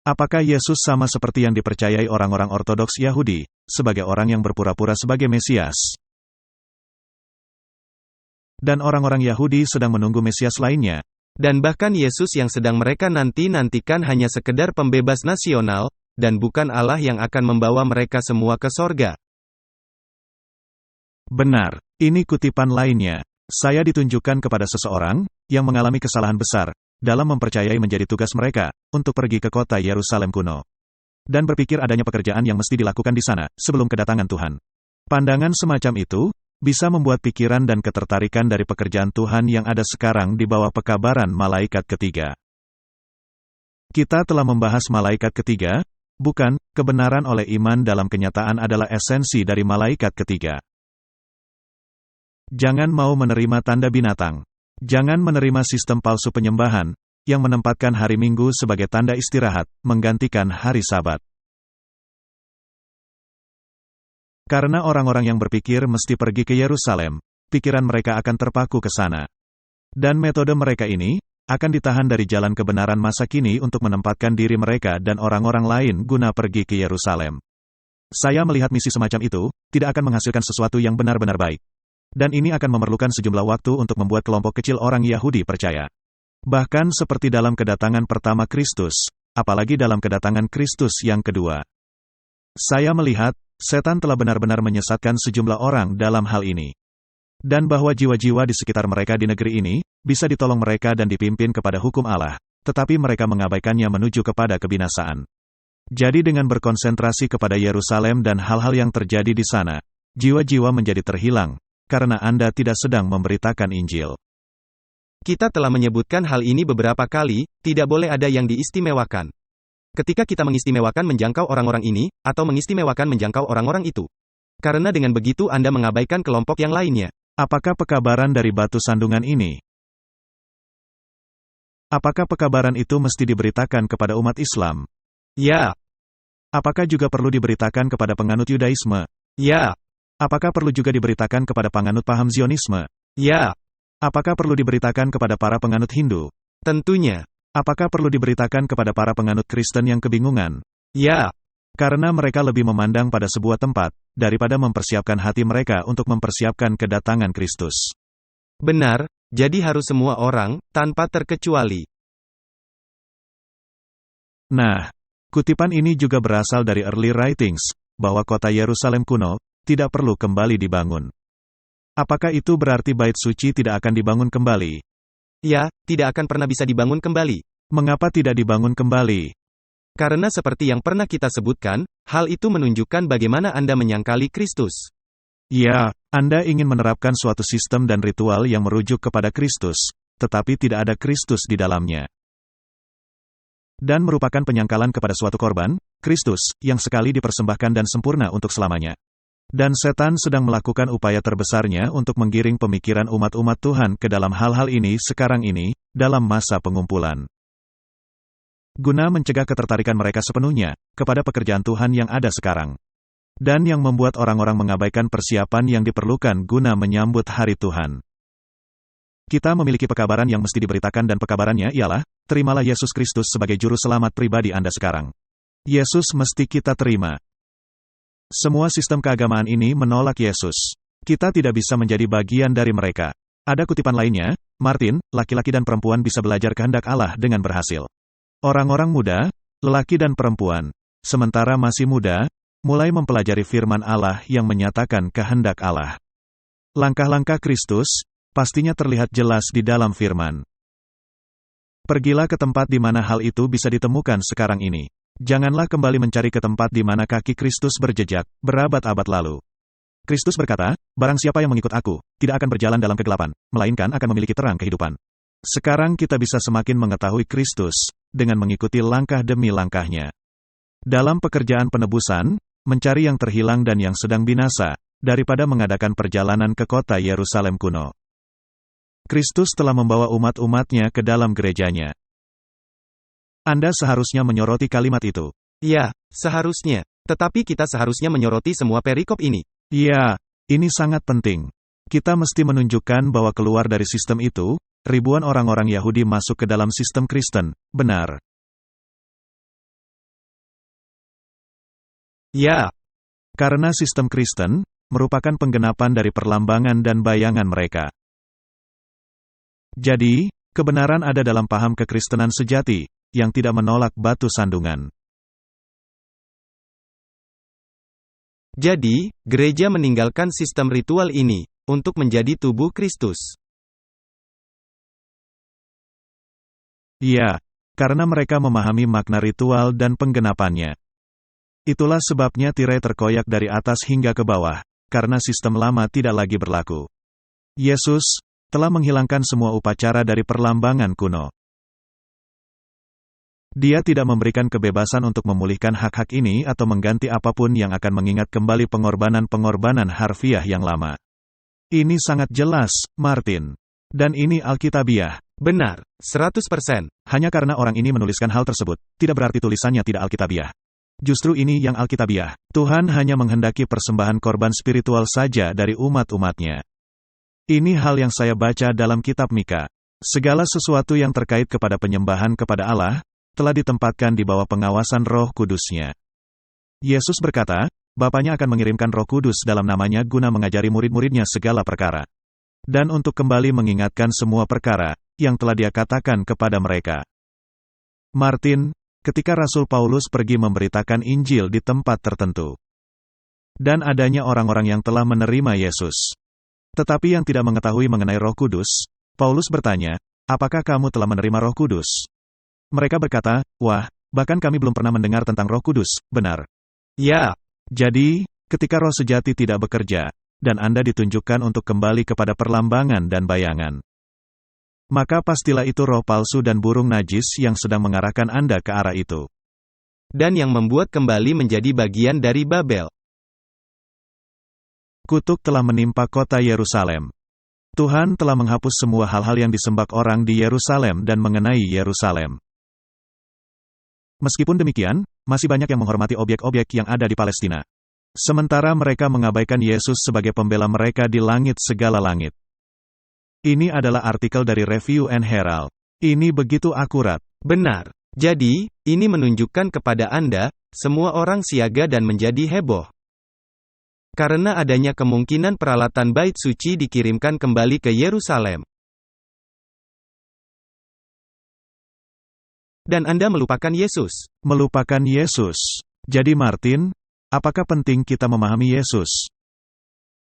Apakah Yesus sama seperti yang dipercayai orang-orang ortodoks Yahudi, sebagai orang yang berpura-pura sebagai Mesias? Dan orang-orang Yahudi sedang menunggu Mesias lainnya. Dan bahkan Yesus yang sedang mereka nanti-nantikan hanya sekedar pembebas nasional, dan bukan Allah yang akan membawa mereka semua ke sorga. Benar, ini kutipan lainnya. Saya ditunjukkan kepada seseorang, yang mengalami kesalahan besar, dalam mempercayai menjadi tugas mereka, untuk pergi ke kota Yerusalem kuno. Dan berpikir adanya pekerjaan yang mesti dilakukan di sana, sebelum kedatangan Tuhan. Pandangan semacam itu, bisa membuat pikiran dan ketertarikan dari pekerjaan Tuhan yang ada sekarang di bawah pekabaran malaikat ketiga. Kita telah membahas malaikat ketiga, bukan, kebenaran oleh iman dalam kenyataan adalah esensi dari malaikat ketiga. Jangan mau menerima tanda binatang. Jangan menerima sistem palsu penyembahan, yang menempatkan hari Minggu sebagai tanda istirahat, menggantikan hari Sabat. Karena orang-orang yang berpikir mesti pergi ke Yerusalem, pikiran mereka akan terpaku ke sana. Dan metode mereka ini, akan ditahan dari jalan kebenaran masa kini untuk menempatkan diri mereka dan orang-orang lain guna pergi ke Yerusalem. Saya melihat misi semacam itu, tidak akan menghasilkan sesuatu yang benar-benar baik. Dan ini akan memerlukan sejumlah waktu untuk membuat kelompok kecil orang Yahudi percaya. Bahkan seperti dalam kedatangan pertama Kristus, apalagi dalam kedatangan Kristus yang kedua. Saya melihat, setan telah benar-benar menyesatkan sejumlah orang dalam hal ini. Dan bahwa jiwa-jiwa di sekitar mereka di negeri ini, bisa ditolong mereka dan dipimpin kepada hukum Allah, tetapi mereka mengabaikannya menuju kepada kebinasaan. Jadi dengan berkonsentrasi kepada Yerusalem dan hal-hal yang terjadi di sana, jiwa-jiwa menjadi terhilang, karena Anda tidak sedang memberitakan Injil. Kita telah menyebutkan hal ini beberapa kali, tidak boleh ada yang diistimewakan. Ketika kita mengistimewakan menjangkau orang-orang ini, atau mengistimewakan menjangkau orang-orang itu. Karena dengan begitu Anda mengabaikan kelompok yang lainnya. Apakah pekabaran dari batu sandungan ini? Apakah pekabaran itu mesti diberitakan kepada umat Islam? Ya. Apakah juga perlu diberitakan kepada penganut Yudaisme? Ya. Apakah perlu juga diberitakan kepada penganut paham Zionisme? Ya. Apakah perlu diberitakan kepada para penganut Hindu? Tentunya. Apakah perlu diberitakan kepada para penganut Kristen yang kebingungan? Ya. Karena mereka lebih memandang pada sebuah tempat, daripada mempersiapkan hati mereka untuk mempersiapkan kedatangan Kristus. Benar, jadi harus semua orang, tanpa terkecuali. Nah, kutipan ini juga berasal dari Early Writings, bahwa kota Yerusalem kuno tidak perlu kembali dibangun. Apakah itu berarti bait suci tidak akan dibangun kembali? Ya, tidak akan pernah bisa dibangun kembali. Mengapa tidak dibangun kembali? Karena seperti yang pernah kita sebutkan, hal itu menunjukkan bagaimana Anda menyangkali Kristus. Ya, Anda ingin menerapkan suatu sistem dan ritual yang merujuk kepada Kristus, tetapi tidak ada Kristus di dalamnya. Dan merupakan penyangkalan kepada suatu korban, Kristus, yang sekali dipersembahkan dan sempurna untuk selamanya. Dan setan sedang melakukan upaya terbesarnya untuk menggiring pemikiran umat-umat Tuhan ke dalam hal-hal ini sekarang ini, dalam masa pengumpulan. Guna mencegah ketertarikan mereka sepenuhnya kepada pekerjaan Tuhan yang ada sekarang. Dan yang membuat orang-orang mengabaikan persiapan yang diperlukan guna menyambut hari Tuhan. Kita memiliki pekabaran yang mesti diberitakan dan pekabarannya ialah, terimalah Yesus Kristus sebagai juru selamat pribadi Anda sekarang. Yesus mesti kita terima. Semua sistem keagamaan ini menolak Yesus. Kita tidak bisa menjadi bagian dari mereka. Ada kutipan lainnya, Martin, laki-laki dan perempuan bisa belajar kehendak Allah dengan berhasil. Orang-orang muda, lelaki dan perempuan, sementara masih muda, mulai mempelajari firman Allah yang menyatakan kehendak Allah. Langkah-langkah Kristus, pastinya terlihat jelas di dalam firman. Pergilah ke tempat di mana hal itu bisa ditemukan sekarang ini. Janganlah kembali mencari ke tempat di mana kaki Kristus berjejak, berabad-abad lalu. Kristus berkata, barang siapa yang mengikut aku, tidak akan berjalan dalam kegelapan, melainkan akan memiliki terang kehidupan. Sekarang kita bisa semakin mengetahui Kristus, dengan mengikuti langkah demi langkahnya. Dalam pekerjaan penebusan, mencari yang terhilang dan yang sedang binasa, daripada mengadakan perjalanan ke kota Yerusalem kuno. Kristus telah membawa umat-umatnya ke dalam gerejanya. Anda seharusnya menyoroti kalimat itu. Ya, seharusnya. Tetapi kita seharusnya menyoroti semua perikop ini. Ya, ini sangat penting. Kita mesti menunjukkan bahwa keluar dari sistem itu, ribuan orang-orang Yahudi masuk ke dalam sistem Kristen, benar. Ya. Karena sistem Kristen, merupakan penggenapan dari perlambangan dan bayangan mereka. Jadi, kebenaran ada dalam paham kekristenan sejati, yang tidak menolak batu sandungan. Jadi, gereja meninggalkan sistem ritual ini, untuk menjadi tubuh Kristus. Ya, karena mereka memahami makna ritual dan penggenapannya. Itulah sebabnya tirai terkoyak dari atas hingga ke bawah, karena sistem lama tidak lagi berlaku. Yesus telah menghilangkan semua upacara dari perlambangan kuno. Dia tidak memberikan kebebasan untuk memulihkan hak-hak ini atau mengganti apapun yang akan mengingat kembali pengorbanan-pengorbanan harfiah yang lama. Ini sangat jelas, Martin. Dan ini Alkitabiah. Benar, 100%. Hanya karena orang ini menuliskan hal tersebut, tidak berarti tulisannya tidak Alkitabiah. Justru ini yang Alkitabiah. Tuhan hanya menghendaki persembahan korban spiritual saja dari umat-umatnya. Ini hal yang saya baca dalam kitab Mika. Segala sesuatu yang terkait kepada penyembahan kepada Allah, telah ditempatkan di bawah pengawasan Roh Kudus-Nya. Yesus berkata, Bapaknya akan mengirimkan Roh Kudus dalam namanya guna mengajari murid-muridnya segala perkara. Dan untuk kembali mengingatkan semua perkara, yang telah Dia katakan kepada mereka. Martin, ketika Rasul Paulus pergi memberitakan Injil di tempat tertentu. Dan adanya orang-orang yang telah menerima Yesus. Tetapi yang tidak mengetahui mengenai Roh Kudus, Paulus bertanya, apakah kamu telah menerima Roh Kudus? Mereka berkata, wah, bahkan kami belum pernah mendengar tentang Roh Kudus, benar? Ya. Jadi, ketika roh sejati tidak bekerja, dan Anda ditunjukkan untuk kembali kepada perlambangan dan bayangan, maka pastilah itu roh palsu dan burung najis yang sedang mengarahkan Anda ke arah itu. Dan yang membuat kembali menjadi bagian dari Babel. Kutuk telah menimpa kota Yerusalem. Tuhan telah menghapus semua hal-hal yang disembah orang di Yerusalem dan mengenai Yerusalem. Meskipun demikian, masih banyak yang menghormati objek-objek yang ada di Palestina. Sementara mereka mengabaikan Yesus sebagai pembela mereka di langit segala langit. Ini adalah artikel dari Review and Herald. Ini begitu akurat. Benar. Jadi, ini menunjukkan kepada Anda, semua orang siaga dan menjadi heboh. Karena adanya kemungkinan peralatan bait suci dikirimkan kembali ke Yerusalem. Dan Anda melupakan Yesus. Melupakan Yesus. Jadi Martin, Apakah penting kita memahami Yesus?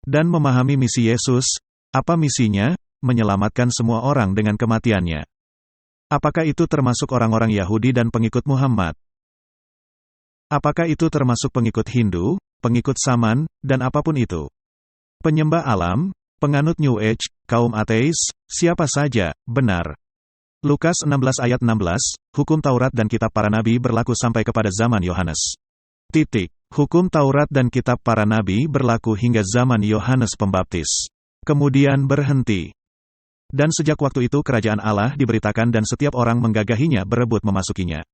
Dan memahami misi Yesus, apa misinya? Menyelamatkan semua orang dengan kematiannya. Apakah itu termasuk orang-orang Yahudi dan pengikut Muhammad? Apakah itu termasuk pengikut Hindu, pengikut Saman, dan apapun itu? Penyembah alam, penganut New Age, kaum ateis, siapa saja, benar. Lukas 16 ayat 16, hukum Taurat dan kitab para nabi berlaku sampai kepada zaman Yohanes. Hukum Taurat dan kitab para nabi berlaku hingga zaman Yohanes Pembaptis. Kemudian berhenti. Dan sejak waktu itu kerajaan Allah diberitakan dan setiap orang menggagahinya berebut memasukinya.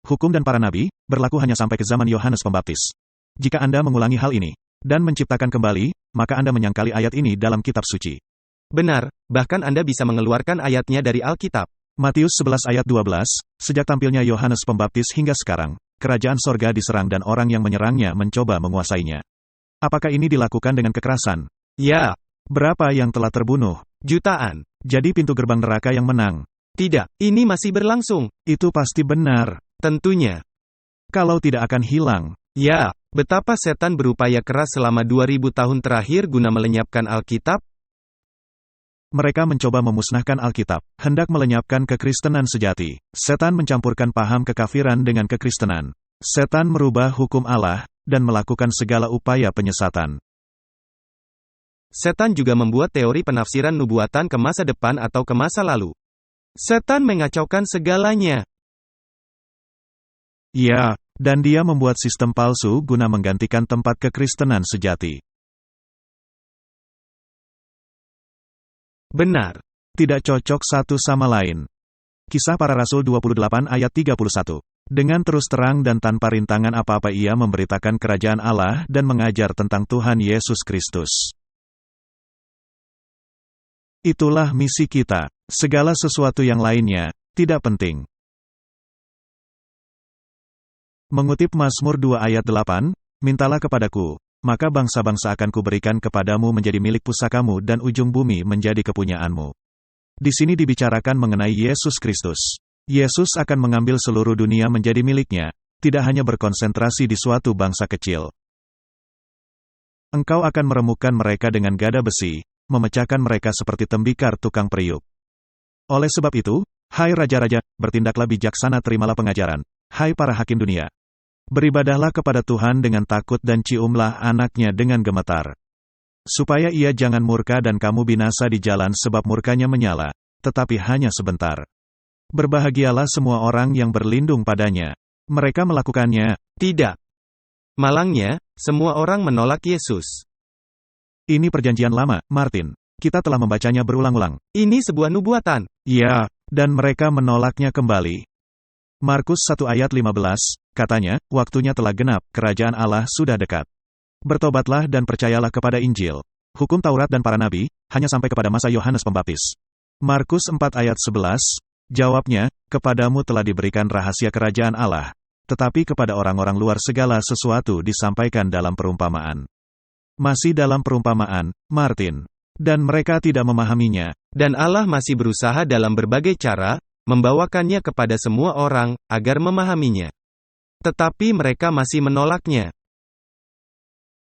Hukum dan para nabi berlaku hanya sampai ke zaman Yohanes Pembaptis. Jika Anda mengulangi hal ini dan menciptakan kembali, maka Anda menyangkali ayat ini dalam kitab suci. Benar, bahkan Anda bisa mengeluarkan ayatnya dari Alkitab. Matius 11 ayat 12, sejak tampilnya Yohanes Pembaptis hingga sekarang, kerajaan sorga diserang dan orang yang menyerangnya mencoba menguasainya. Apakah ini dilakukan dengan kekerasan? Ya. Berapa yang telah terbunuh? Jutaan. Jadi pintu gerbang neraka yang menang? Tidak, ini masih berlangsung. Itu pasti benar. Tentunya. Kalau tidak akan hilang. Ya, betapa setan berupaya keras selama 2000 tahun terakhir guna melenyapkan Alkitab. Mereka mencoba memusnahkan Alkitab, hendak melenyapkan kekristenan sejati. Setan mencampurkan paham kekafiran dengan kekristenan. Setan merubah hukum Allah, dan melakukan segala upaya penyesatan. Setan juga membuat teori penafsiran nubuatan ke masa depan atau ke masa lalu. Setan mengacaukan segalanya. Ya, dan dia membuat sistem palsu guna menggantikan tempat kekristenan sejati. Benar. Tidak cocok satu sama lain. Kisah Para Rasul 28 ayat 31. Dengan terus terang dan tanpa rintangan apa-apa ia memberitakan kerajaan Allah dan mengajar tentang Tuhan Yesus Kristus. Itulah misi kita. Segala sesuatu yang lainnya tidak penting. Mengutip Mazmur 2 ayat 8, mintalah kepadaku, maka bangsa-bangsa akan kuberikan kepadamu menjadi milik pusakamu dan ujung bumi menjadi kepunyaanmu. Di sini dibicarakan mengenai Yesus Kristus. Yesus akan mengambil seluruh dunia menjadi miliknya, tidak hanya berkonsentrasi di suatu bangsa kecil. Engkau akan meremukkan mereka dengan gada besi, memecahkan mereka seperti tembikar tukang periuk. Oleh sebab itu, hai raja-raja, bertindaklah bijaksana, terimalah pengajaran, hai para hakim dunia. Beribadahlah kepada Tuhan dengan takut dan ciumlah anaknya dengan gemetar. Supaya ia jangan murka dan kamu binasa di jalan sebab murkanya menyala, tetapi hanya sebentar. Berbahagialah semua orang yang berlindung padanya. Mereka melakukannya. Tidak. Malangnya, semua orang menolak Yesus. Ini perjanjian lama, Martin. Kita telah membacanya berulang-ulang. Ini sebuah nubuatan. Ya, dan mereka menolaknya kembali. Markus 1 ayat 15, katanya, waktunya telah genap, kerajaan Allah sudah dekat. Bertobatlah dan percayalah kepada Injil. Hukum Taurat dan para nabi, hanya sampai kepada masa Yohanes Pembaptis. Markus 4 ayat 11, jawabnya, kepadamu telah diberikan rahasia kerajaan Allah. Tetapi kepada orang-orang luar segala sesuatu disampaikan dalam perumpamaan. Masih dalam perumpamaan, Martin. Dan mereka tidak memahaminya. Dan Allah masih berusaha dalam berbagai cara, membawakannya kepada semua orang, agar memahaminya. Tetapi mereka masih menolaknya.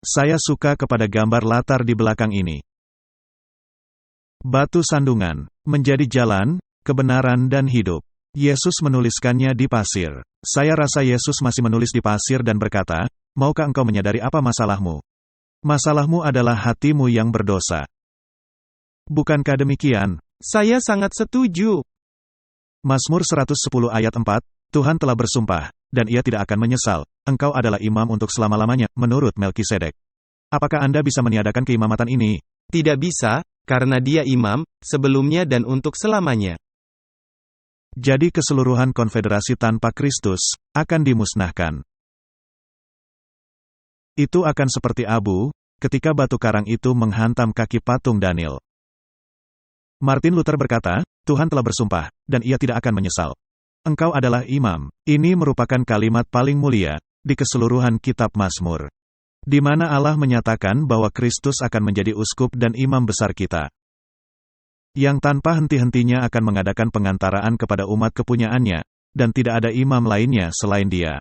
Saya suka kepada gambar latar di belakang ini. Batu sandungan, menjadi jalan, kebenaran dan hidup. Yesus menuliskannya di pasir. Saya rasa Yesus masih menulis di pasir dan berkata, maukah engkau menyadari apa masalahmu? Masalahmu adalah hatimu yang berdosa. Bukankah demikian? Saya sangat setuju. Mazmur 110 ayat 4, Tuhan telah bersumpah, dan ia tidak akan menyesal, engkau adalah imam untuk selama-lamanya, menurut Melkisedek. Apakah Anda bisa meniadakan keimamatan ini? Tidak bisa, karena dia imam, sebelumnya dan untuk selamanya. Jadi keseluruhan konfederasi tanpa Kristus, akan dimusnahkan. Itu akan seperti abu, ketika batu karang itu menghantam kaki patung Daniel. Martin Luther berkata, Tuhan telah bersumpah, dan ia tidak akan menyesal. Engkau adalah imam. Ini merupakan kalimat paling mulia di keseluruhan kitab Mazmur, di mana Allah menyatakan bahwa Kristus akan menjadi uskup dan imam besar kita, yang tanpa henti-hentinya akan mengadakan pengantaraan kepada umat kepunyaannya, dan tidak ada imam lainnya selain dia.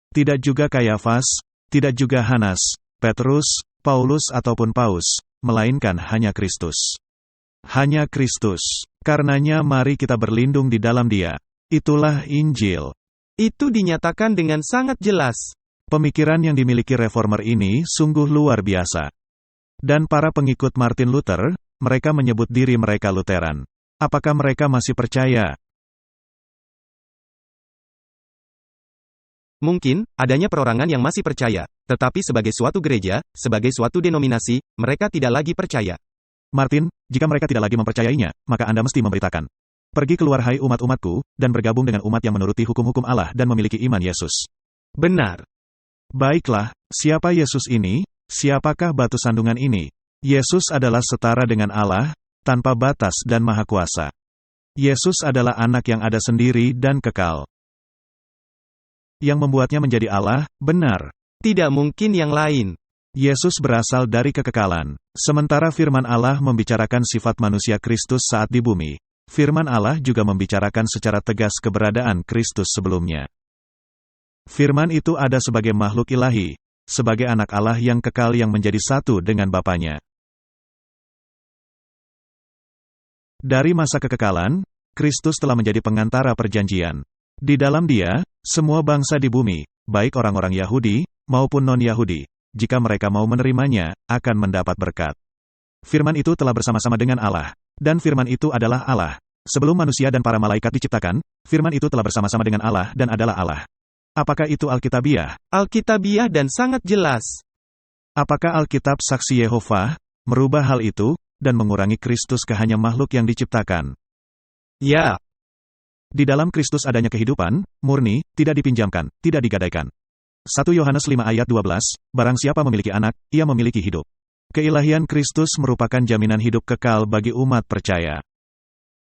Tidak juga Kayafas, tidak juga Hanas, Petrus, Paulus ataupun Paus, melainkan hanya Kristus. Hanya Kristus. Karenanya mari kita berlindung di dalam Dia. Itulah Injil. Itu dinyatakan dengan sangat jelas. Pemikiran yang dimiliki reformer ini sungguh luar biasa. Dan para pengikut Martin Luther, mereka menyebut diri mereka Lutheran. Apakah mereka masih percaya? Mungkin, adanya perorangan yang masih percaya, tetapi sebagai suatu gereja, sebagai suatu denominasi, mereka tidak lagi percaya. Martin, jika mereka tidak lagi mempercayainya, maka Anda mesti memberitakan. Pergi keluar hai umat-umatku, dan bergabung dengan umat yang menuruti hukum-hukum Allah dan memiliki iman Yesus. Benar. Baiklah, siapa Yesus ini? Siapakah batu sandungan ini? Yesus adalah setara dengan Allah, tanpa batas dan maha kuasa. Yesus adalah anak yang ada sendiri dan kekal. Yang membuatnya menjadi Allah, benar. Tidak mungkin yang lain. Yesus berasal dari kekekalan. Sementara firman Allah membicarakan sifat manusia Kristus saat di bumi, firman Allah juga membicarakan secara tegas keberadaan Kristus sebelumnya. Firman itu ada sebagai makhluk ilahi, sebagai anak Allah yang kekal yang menjadi satu dengan Bapanya. Dari masa kekekalan, Kristus telah menjadi pengantara perjanjian. Di dalam Dia, semua bangsa di bumi, baik orang-orang Yahudi maupun non-Yahudi, jika mereka mau menerimanya, akan mendapat berkat. Firman itu telah bersama-sama dengan Allah, dan firman itu adalah Allah. Sebelum manusia dan para malaikat diciptakan, firman itu telah bersama-sama dengan Allah dan adalah Allah. Apakah itu Alkitabiah? Alkitabiah dan sangat jelas. Apakah Alkitab Saksi Yehova merubah hal itu dan mengurangi Kristus ke hanya makhluk yang diciptakan? Ya. Di dalam Kristus adanya kehidupan, murni, tidak dipinjamkan, tidak digadaikan. 1 Yohanes 5 ayat 12, barang siapa memiliki anak, ia memiliki hidup. Keilahian Kristus merupakan jaminan hidup kekal bagi umat percaya.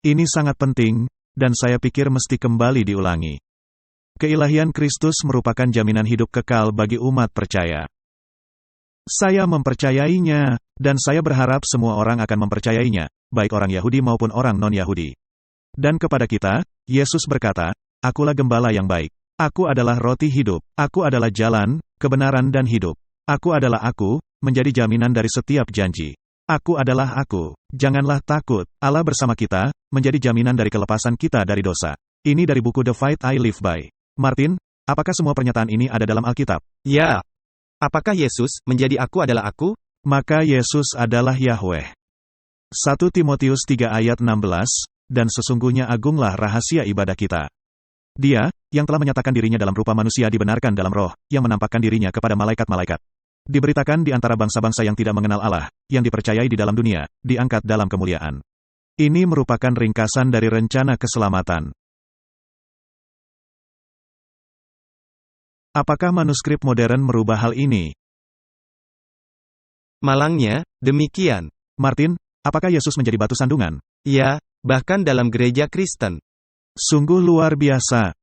Ini sangat penting, dan saya pikir mesti kembali diulangi. Keilahian Kristus merupakan jaminan hidup kekal bagi umat percaya. Saya mempercayainya, dan saya berharap semua orang akan mempercayainya, baik orang Yahudi maupun orang non-Yahudi. Dan kepada kita, Yesus berkata, "Akulah gembala yang baik. Aku adalah roti hidup. Aku adalah jalan, kebenaran dan hidup. Aku adalah aku, menjadi jaminan dari setiap janji. Aku adalah aku. Janganlah takut. Allah bersama kita, menjadi jaminan dari kelepasan kita dari dosa." Ini dari buku The Fight I Live By. Martin, apakah semua pernyataan ini ada dalam Alkitab? Ya. Apakah Yesus menjadi aku adalah aku? Maka Yesus adalah Yahweh. 1 Timotius 3 ayat 16, dan sesungguhnya agunglah rahasia ibadah kita. Dia, yang telah menyatakan dirinya dalam rupa manusia dibenarkan dalam roh, yang menampakkan dirinya kepada malaikat-malaikat. Diberitakan di antara bangsa-bangsa yang tidak mengenal Allah, yang dipercayai di dalam dunia, diangkat dalam kemuliaan. Ini merupakan ringkasan dari rencana keselamatan. Apakah manuskrip modern merubah hal ini? Malangnya, demikian. Martin, apakah Yesus menjadi batu sandungan? Ya, bahkan dalam gereja Kristen. Sungguh luar biasa.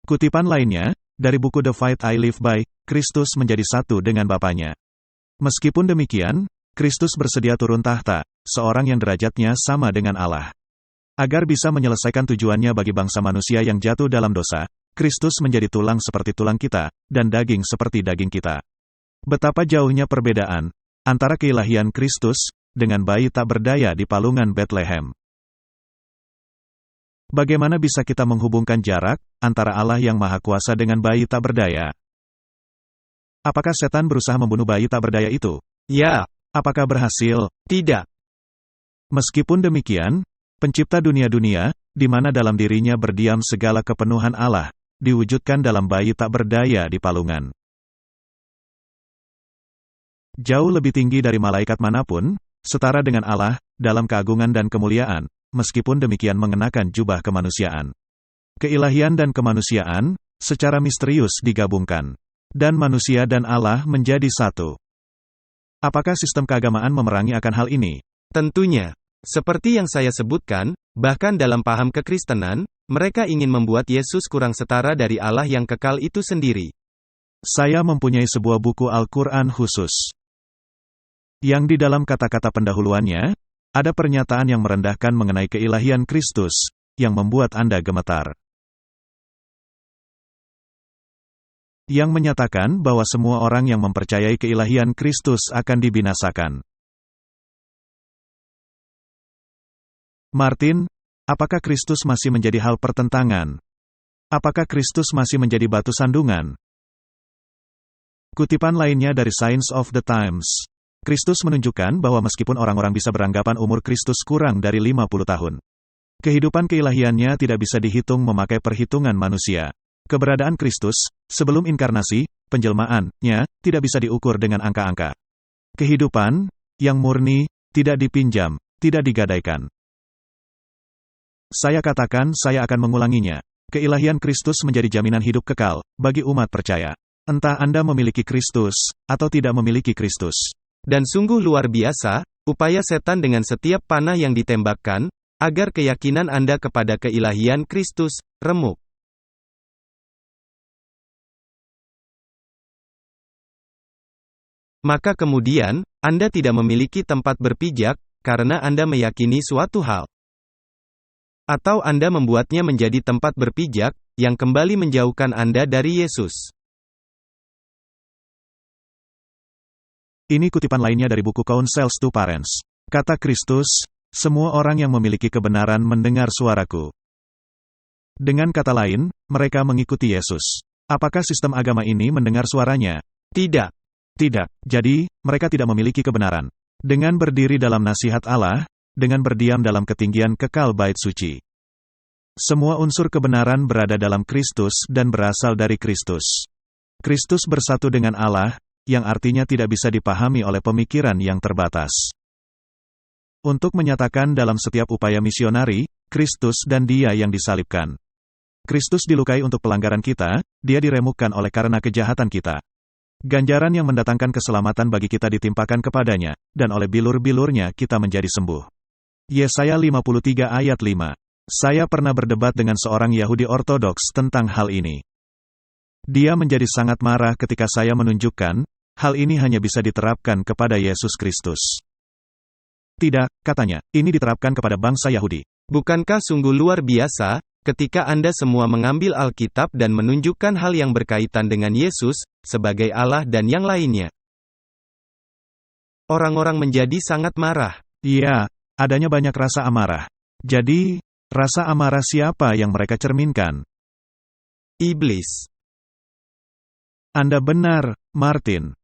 Kutipan lainnya, dari buku The Fight I Live By, Kristus menjadi satu dengan Bapanya. Meskipun demikian, Kristus bersedia turun tahta, seorang yang derajatnya sama dengan Allah. Agar bisa menyelesaikan tujuannya bagi bangsa manusia yang jatuh dalam dosa, Kristus menjadi tulang seperti tulang kita, dan daging seperti daging kita. Betapa jauhnya perbedaan antara keilahian Kristus dengan bayi tak berdaya di palungan Bethlehem. Bagaimana bisa kita menghubungkan jarak antara Allah yang Maha Kuasa dengan bayi tak berdaya? Apakah setan berusaha membunuh bayi tak berdaya itu? Ya. Apakah berhasil? Tidak. Meskipun demikian, Pencipta dunia-dunia, di mana dalam dirinya berdiam segala kepenuhan Allah, diwujudkan dalam bayi tak berdaya di palungan. Jauh lebih tinggi dari malaikat manapun, setara dengan Allah, dalam keagungan dan kemuliaan, meskipun demikian mengenakan jubah kemanusiaan. Keilahian dan kemanusiaan, secara misterius digabungkan. Dan manusia dan Allah menjadi satu. Apakah sistem keagamaan memerangi akan hal ini? Tentunya. Seperti yang saya sebutkan, bahkan dalam paham kekristenan, mereka ingin membuat Yesus kurang setara dari Allah yang kekal itu sendiri. Saya mempunyai sebuah buku Al-Quran khusus. Yang di dalam kata-kata pendahuluannya, ada pernyataan yang merendahkan mengenai keilahian Kristus, yang membuat Anda gemetar. yang menyatakan bahwa semua orang yang mempercayai keilahian Kristus akan dibinasakan. Martin, apakah Kristus masih menjadi hal pertentangan? Apakah Kristus masih menjadi batu sandungan? Kutipan lainnya dari Signs of the Times. Kristus menunjukkan bahwa meskipun orang-orang bisa beranggapan umur Kristus kurang dari 50 tahun, kehidupan keilahiannya tidak bisa dihitung memakai perhitungan manusia. Keberadaan Kristus, sebelum inkarnasi, penjelmaannya, tidak bisa diukur dengan angka-angka. Kehidupan, yang murni, tidak dipinjam, tidak digadaikan. Saya katakan saya akan mengulanginya. Keilahian Kristus menjadi jaminan hidup kekal, bagi umat percaya. Entah Anda memiliki Kristus, atau tidak memiliki Kristus. Dan sungguh luar biasa, upaya setan dengan setiap panah yang ditembakkan, agar keyakinan Anda kepada keilahian Kristus, remuk. Maka kemudian, Anda tidak memiliki tempat berpijak, karena Anda meyakini suatu hal. Atau Anda membuatnya menjadi tempat berpijak, yang kembali menjauhkan Anda dari Yesus. Ini kutipan lainnya dari buku Counsels to Parents. Kata Kristus, semua orang yang memiliki kebenaran mendengar suaraku. Dengan kata lain, mereka mengikuti Yesus. Apakah sistem agama ini mendengar suaranya? Tidak. Tidak. Jadi, mereka tidak memiliki kebenaran. Dengan berdiri dalam nasihat Allah, dengan berdiam dalam ketinggian kekal bait suci. Semua unsur kebenaran berada dalam Kristus dan berasal dari Kristus. Kristus bersatu dengan Allah, yang artinya tidak bisa dipahami oleh pemikiran yang terbatas. Untuk menyatakan dalam setiap upaya misionari, Kristus dan Dia yang disalibkan. Kristus dilukai untuk pelanggaran kita, Dia diremukkan oleh karena kejahatan kita. Ganjaran yang mendatangkan keselamatan bagi kita ditimpakan kepadanya, dan oleh bilur-bilurnya kita menjadi sembuh. Yesaya 53 ayat 5. Saya pernah berdebat dengan seorang Yahudi Ortodoks tentang hal ini. Dia menjadi sangat marah ketika saya menunjukkan, hal ini hanya bisa diterapkan kepada Yesus Kristus. Tidak, katanya, ini diterapkan kepada bangsa Yahudi. Bukankah sungguh luar biasa, ketika Anda semua mengambil Alkitab dan menunjukkan hal yang berkaitan dengan Yesus, sebagai Allah dan yang lainnya. Orang-orang menjadi sangat marah. Iya, adanya banyak rasa amarah. Jadi, rasa amarah siapa yang mereka cerminkan? Iblis. Anda benar, Martin.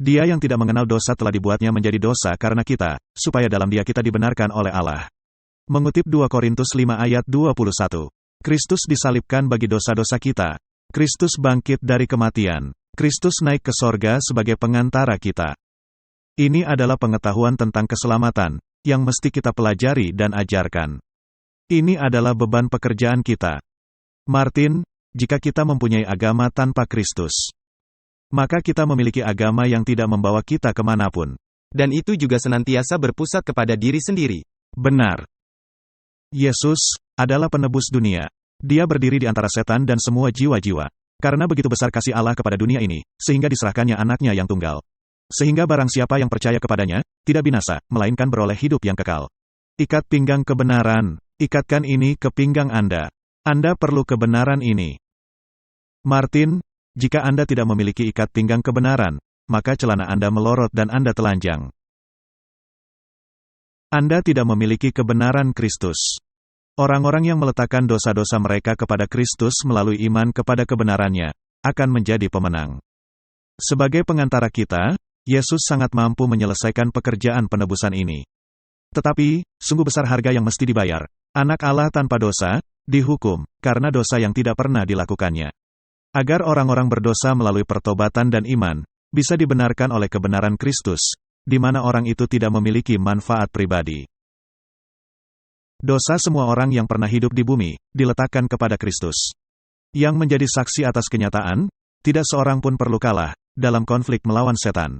Dia yang tidak mengenal dosa telah dibuatnya menjadi dosa karena kita, supaya dalam Dia kita dibenarkan oleh Allah. Mengutip 2 Korintus 5 ayat 21. Kristus disalibkan bagi dosa-dosa kita. Kristus bangkit dari kematian. Kristus naik ke sorga sebagai pengantara kita. Ini adalah pengetahuan tentang keselamatan, yang mesti kita pelajari dan ajarkan. Ini adalah beban pekerjaan kita. Martin, jika kita mempunyai agama tanpa Kristus, maka kita memiliki agama yang tidak membawa kita kemanapun. Dan itu juga senantiasa berpusat kepada diri sendiri. Benar. Yesus adalah penebus dunia. Dia berdiri di antara setan dan semua jiwa-jiwa. Karena begitu besar kasih Allah kepada dunia ini, sehingga diserahkannya anaknya yang tunggal. Sehingga barang siapa yang percaya kepadanya, tidak binasa, melainkan beroleh hidup yang kekal. Ikat pinggang kebenaran. Ikatkan ini ke pinggang Anda. Anda perlu kebenaran ini. Martin, jika Anda tidak memiliki ikat pinggang kebenaran, maka celana Anda melorot dan Anda telanjang. Anda tidak memiliki kebenaran Kristus. Orang-orang yang meletakkan dosa-dosa mereka kepada Kristus melalui iman kepada kebenarannya, akan menjadi pemenang. Sebagai pengantara kita, Yesus sangat mampu menyelesaikan pekerjaan penebusan ini. Tetapi, sungguh besar harga yang mesti dibayar. Anak Allah tanpa dosa, dihukum, karena dosa yang tidak pernah dilakukannya. Agar orang-orang berdosa melalui pertobatan dan iman, bisa dibenarkan oleh kebenaran Kristus, di mana orang itu tidak memiliki manfaat pribadi. Dosa semua orang yang pernah hidup di bumi, diletakkan kepada Kristus. Yang menjadi saksi atas kenyataan, tidak seorang pun perlu kalah, dalam konflik melawan setan.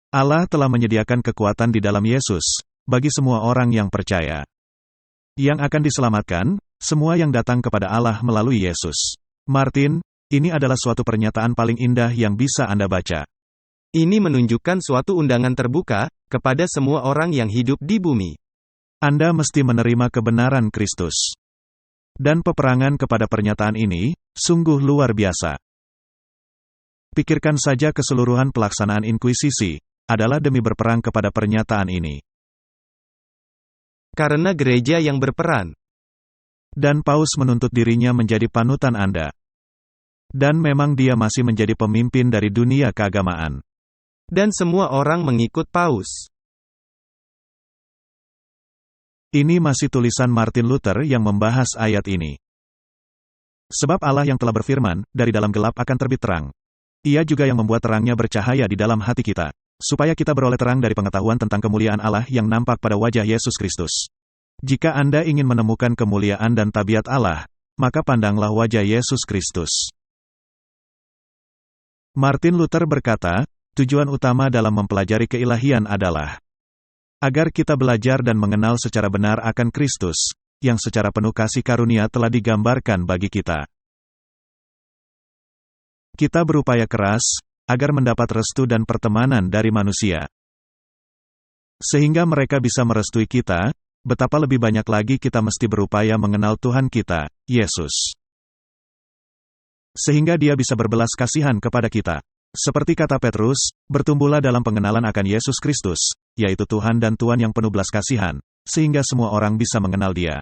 Allah telah menyediakan kekuatan di dalam Yesus, bagi semua orang yang percaya. Yang akan diselamatkan, semua yang datang kepada Allah melalui Yesus. Martin, ini adalah suatu pernyataan paling indah yang bisa Anda baca. Ini menunjukkan suatu undangan terbuka, kepada semua orang yang hidup di bumi. Anda mesti menerima kebenaran Kristus. Dan peperangan kepada pernyataan ini, sungguh luar biasa. Pikirkan saja keseluruhan pelaksanaan inkuisisi, adalah demi berperang kepada pernyataan ini. Karena gereja yang berperan. Dan Paus menuntut dirinya menjadi panutan Anda. Dan memang dia masih menjadi pemimpin dari dunia keagamaan. Dan semua orang mengikut Paus. Ini masih tulisan Martin Luther yang membahas ayat ini. Sebab Allah yang telah berfirman, dari dalam gelap akan terbit terang. Ia juga yang membuat terangnya bercahaya di dalam hati kita, supaya kita beroleh terang dari pengetahuan tentang kemuliaan Allah yang nampak pada wajah Yesus Kristus. Jika Anda ingin menemukan kemuliaan dan tabiat Allah, maka pandanglah wajah Yesus Kristus. Martin Luther berkata, tujuan utama dalam mempelajari keilahian adalah agar kita belajar dan mengenal secara benar akan Kristus, yang secara penuh kasih karunia telah digambarkan bagi kita. Kita berupaya keras, agar mendapat restu dan pertemanan dari manusia. Sehingga mereka bisa merestui kita, betapa lebih banyak lagi kita mesti berupaya mengenal Tuhan kita, Yesus. Sehingga dia bisa berbelas kasihan kepada kita. Seperti kata Petrus, bertumbuhlah dalam pengenalan akan Yesus Kristus, yaitu Tuhan dan Tuan yang penuh belas kasihan, sehingga semua orang bisa mengenal dia.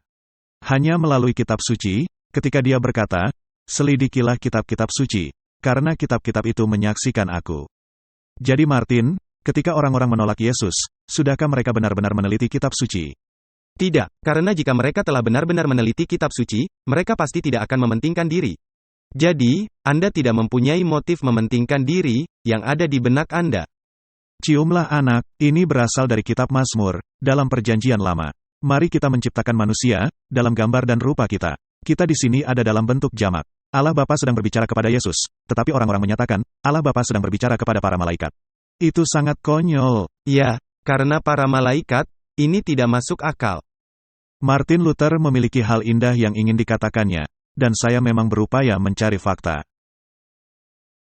Hanya melalui kitab suci, ketika dia berkata, selidikilah kitab-kitab suci, karena kitab-kitab itu menyaksikan aku. Jadi Martin, ketika orang-orang menolak Yesus, sudahkah mereka benar-benar meneliti kitab suci? Tidak, karena jika mereka telah benar-benar meneliti kitab suci, mereka pasti tidak akan mementingkan diri. Jadi, Anda tidak mempunyai motif mementingkan diri, yang ada di benak Anda. Ciumlah anak, ini berasal dari kitab Mazmur, dalam perjanjian lama. Mari kita menciptakan manusia, dalam gambar dan rupa kita. Kita di sini ada dalam bentuk jamak. Allah Bapa sedang berbicara kepada Yesus, tetapi orang-orang menyatakan, Allah Bapa sedang berbicara kepada para malaikat. Itu sangat konyol. Ya, karena para malaikat, ini tidak masuk akal. Martin Luther memiliki hal indah yang ingin dikatakannya, dan saya memang berupaya mencari fakta.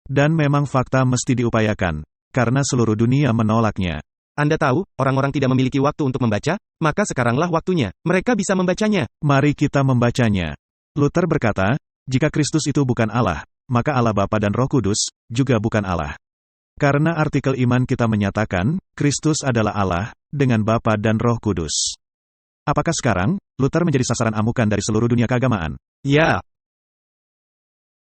Dan memang fakta mesti diupayakan, karena seluruh dunia menolaknya. Anda tahu, orang-orang tidak memiliki waktu untuk membaca, maka sekaranglah waktunya, mereka bisa membacanya. Mari kita membacanya. Luther berkata, jika Kristus itu bukan Allah, maka Allah Bapa dan Roh Kudus, juga bukan Allah. Karena artikel iman kita menyatakan, Kristus adalah Allah, dengan Bapa dan Roh Kudus. Apakah sekarang, Luther menjadi sasaran amukan dari seluruh dunia keagamaan? Ya.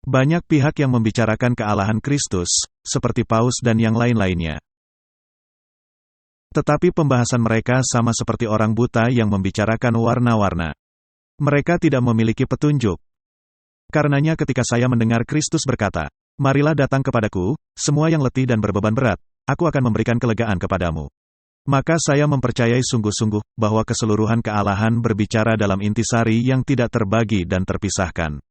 Banyak pihak yang membicarakan kealahan Kristus, seperti Paus dan yang lain-lainnya. Tetapi pembahasan mereka sama seperti orang buta yang membicarakan warna-warna. Mereka tidak memiliki petunjuk. Karenanya ketika saya mendengar Kristus berkata, marilah datang kepadaku, semua yang letih dan berbeban berat, aku akan memberikan kelegaan kepadamu. Maka saya mempercayai sungguh-sungguh, bahwa keseluruhan kealahan berbicara dalam intisari yang tidak terbagi dan terpisahkan.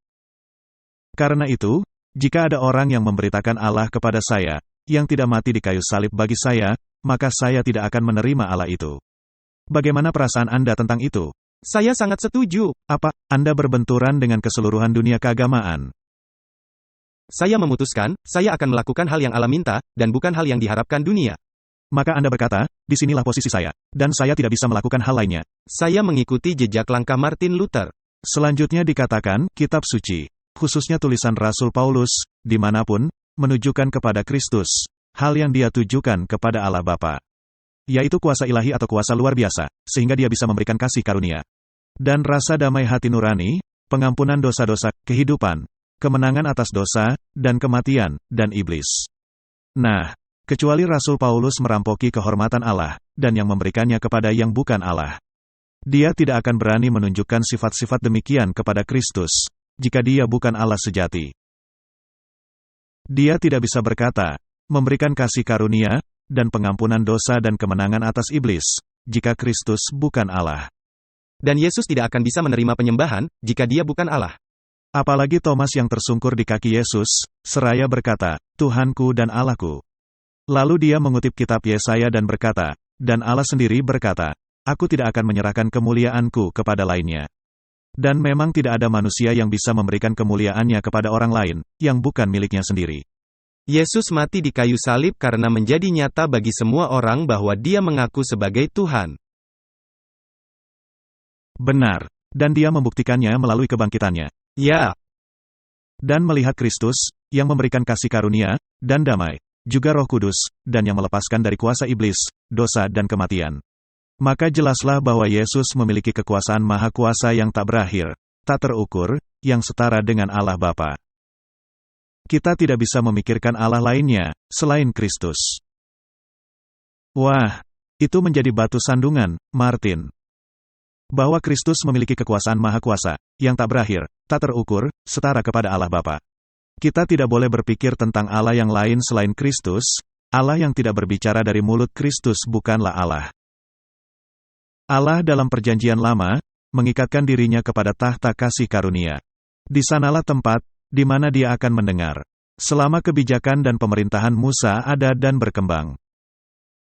Karena itu, jika ada orang yang memberitakan Allah kepada saya, yang tidak mati di kayu salib bagi saya, maka saya tidak akan menerima Allah itu. Bagaimana perasaan Anda tentang itu? Saya sangat setuju. Apa Anda berbenturan dengan keseluruhan dunia keagamaan? Saya memutuskan, saya akan melakukan hal yang Allah minta, dan bukan hal yang diharapkan dunia. Maka Anda berkata, disinilah posisi saya, dan saya tidak bisa melakukan hal lainnya. Saya mengikuti jejak langkah Martin Luther. Selanjutnya dikatakan, kitab suci, khususnya tulisan Rasul Paulus, dimanapun, menunjukkan kepada Kristus, hal yang dia tujukan kepada Allah Bapa. Yaitu kuasa ilahi atau kuasa luar biasa, sehingga dia bisa memberikan kasih karunia. Dan rasa damai hati nurani, pengampunan dosa-dosa, kehidupan, kemenangan atas dosa, dan kematian, dan iblis. Nah, kecuali Rasul Paulus merampoki kehormatan Allah, dan yang memberikannya kepada yang bukan Allah. Dia tidak akan berani menunjukkan sifat-sifat demikian kepada Kristus, jika dia bukan Allah sejati. Dia tidak bisa berkata, memberikan kasih karunia, dan pengampunan dosa dan kemenangan atas iblis, jika Kristus bukan Allah. Dan Yesus tidak akan bisa menerima penyembahan, jika dia bukan Allah. Apalagi Thomas yang tersungkur di kaki Yesus, seraya berkata, Tuhanku dan Allahku. Lalu dia mengutip kitab Yesaya dan berkata, dan Allah sendiri berkata, aku tidak akan menyerahkan kemuliaanku kepada lainnya. Dan memang tidak ada manusia yang bisa memberikan kemuliaannya kepada orang lain, yang bukan miliknya sendiri. Yesus mati di kayu salib karena menjadi nyata bagi semua orang bahwa dia mengaku sebagai Tuhan. Benar. Dan dia membuktikannya melalui kebangkitannya. Ya. Dan melihat Kristus, yang memberikan kasih karunia, dan damai, juga Roh Kudus, dan yang melepaskan dari kuasa iblis, dosa dan kematian. Maka jelaslah bahwa Yesus memiliki kekuasaan maha kuasa yang tak berakhir, tak terukur, yang setara dengan Allah Bapa. Kita tidak bisa memikirkan Allah lainnya, selain Kristus. Wah, itu menjadi batu sandungan, Martin. Bahwa Kristus memiliki kekuasaan maha kuasa, yang tak berakhir, tak terukur, setara kepada Allah Bapa. Kita tidak boleh berpikir tentang Allah yang lain selain Kristus. Allah yang tidak berbicara dari mulut Kristus bukanlah Allah. Allah dalam Perjanjian Lama, mengikatkan dirinya kepada tahta kasih karunia. Di sanalah tempat, di mana dia akan mendengar. Selama kebijakan dan pemerintahan Musa ada dan berkembang.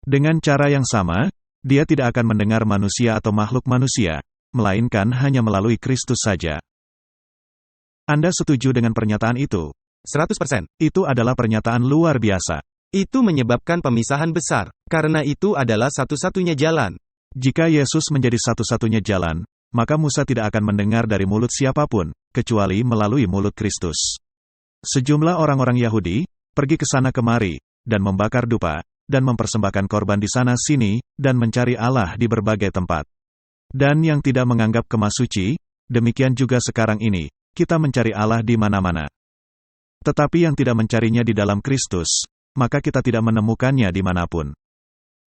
Dengan cara yang sama, dia tidak akan mendengar manusia atau makhluk manusia, melainkan hanya melalui Kristus saja. Anda setuju dengan pernyataan itu? 100%. Itu adalah pernyataan luar biasa. Itu menyebabkan pemisahan besar, karena itu adalah satu-satunya jalan. Jika Yesus menjadi satu-satunya jalan, maka Musa tidak akan mendengar dari mulut siapapun, kecuali melalui mulut Kristus. Sejumlah orang-orang Yahudi pergi ke sana kemari, dan membakar dupa, dan mempersembahkan korban di sana-sini, dan mencari Allah di berbagai tempat. Dan yang tidak menganggap kemas suci, demikian juga sekarang ini, kita mencari Allah di mana-mana. Tetapi yang tidak mencarinya di dalam Kristus, maka kita tidak menemukannya dimanapun.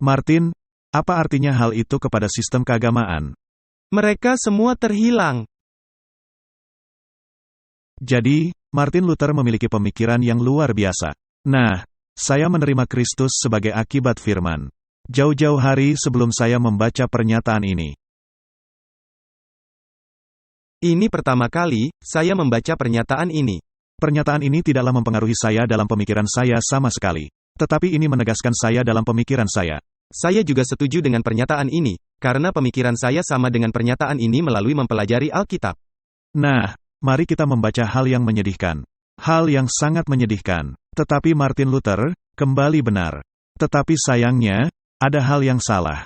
Martin, apa artinya hal itu kepada sistem keagamaan? Mereka semua terhilang. Jadi, Martin Luther memiliki pemikiran yang luar biasa. Nah, saya menerima Kristus sebagai akibat firman. Jauh-jauh hari sebelum saya membaca pernyataan ini. Ini pertama kali saya membaca pernyataan ini. Pernyataan ini tidaklah mempengaruhi saya dalam pemikiran saya sama sekali. Tetapi ini menegaskan saya dalam pemikiran saya. Saya juga setuju dengan pernyataan ini, karena pemikiran saya sama dengan pernyataan ini melalui mempelajari Alkitab. Nah, mari kita membaca hal yang menyedihkan. Hal yang sangat menyedihkan. Tetapi Martin Luther kembali benar. Tetapi sayangnya, ada hal yang salah.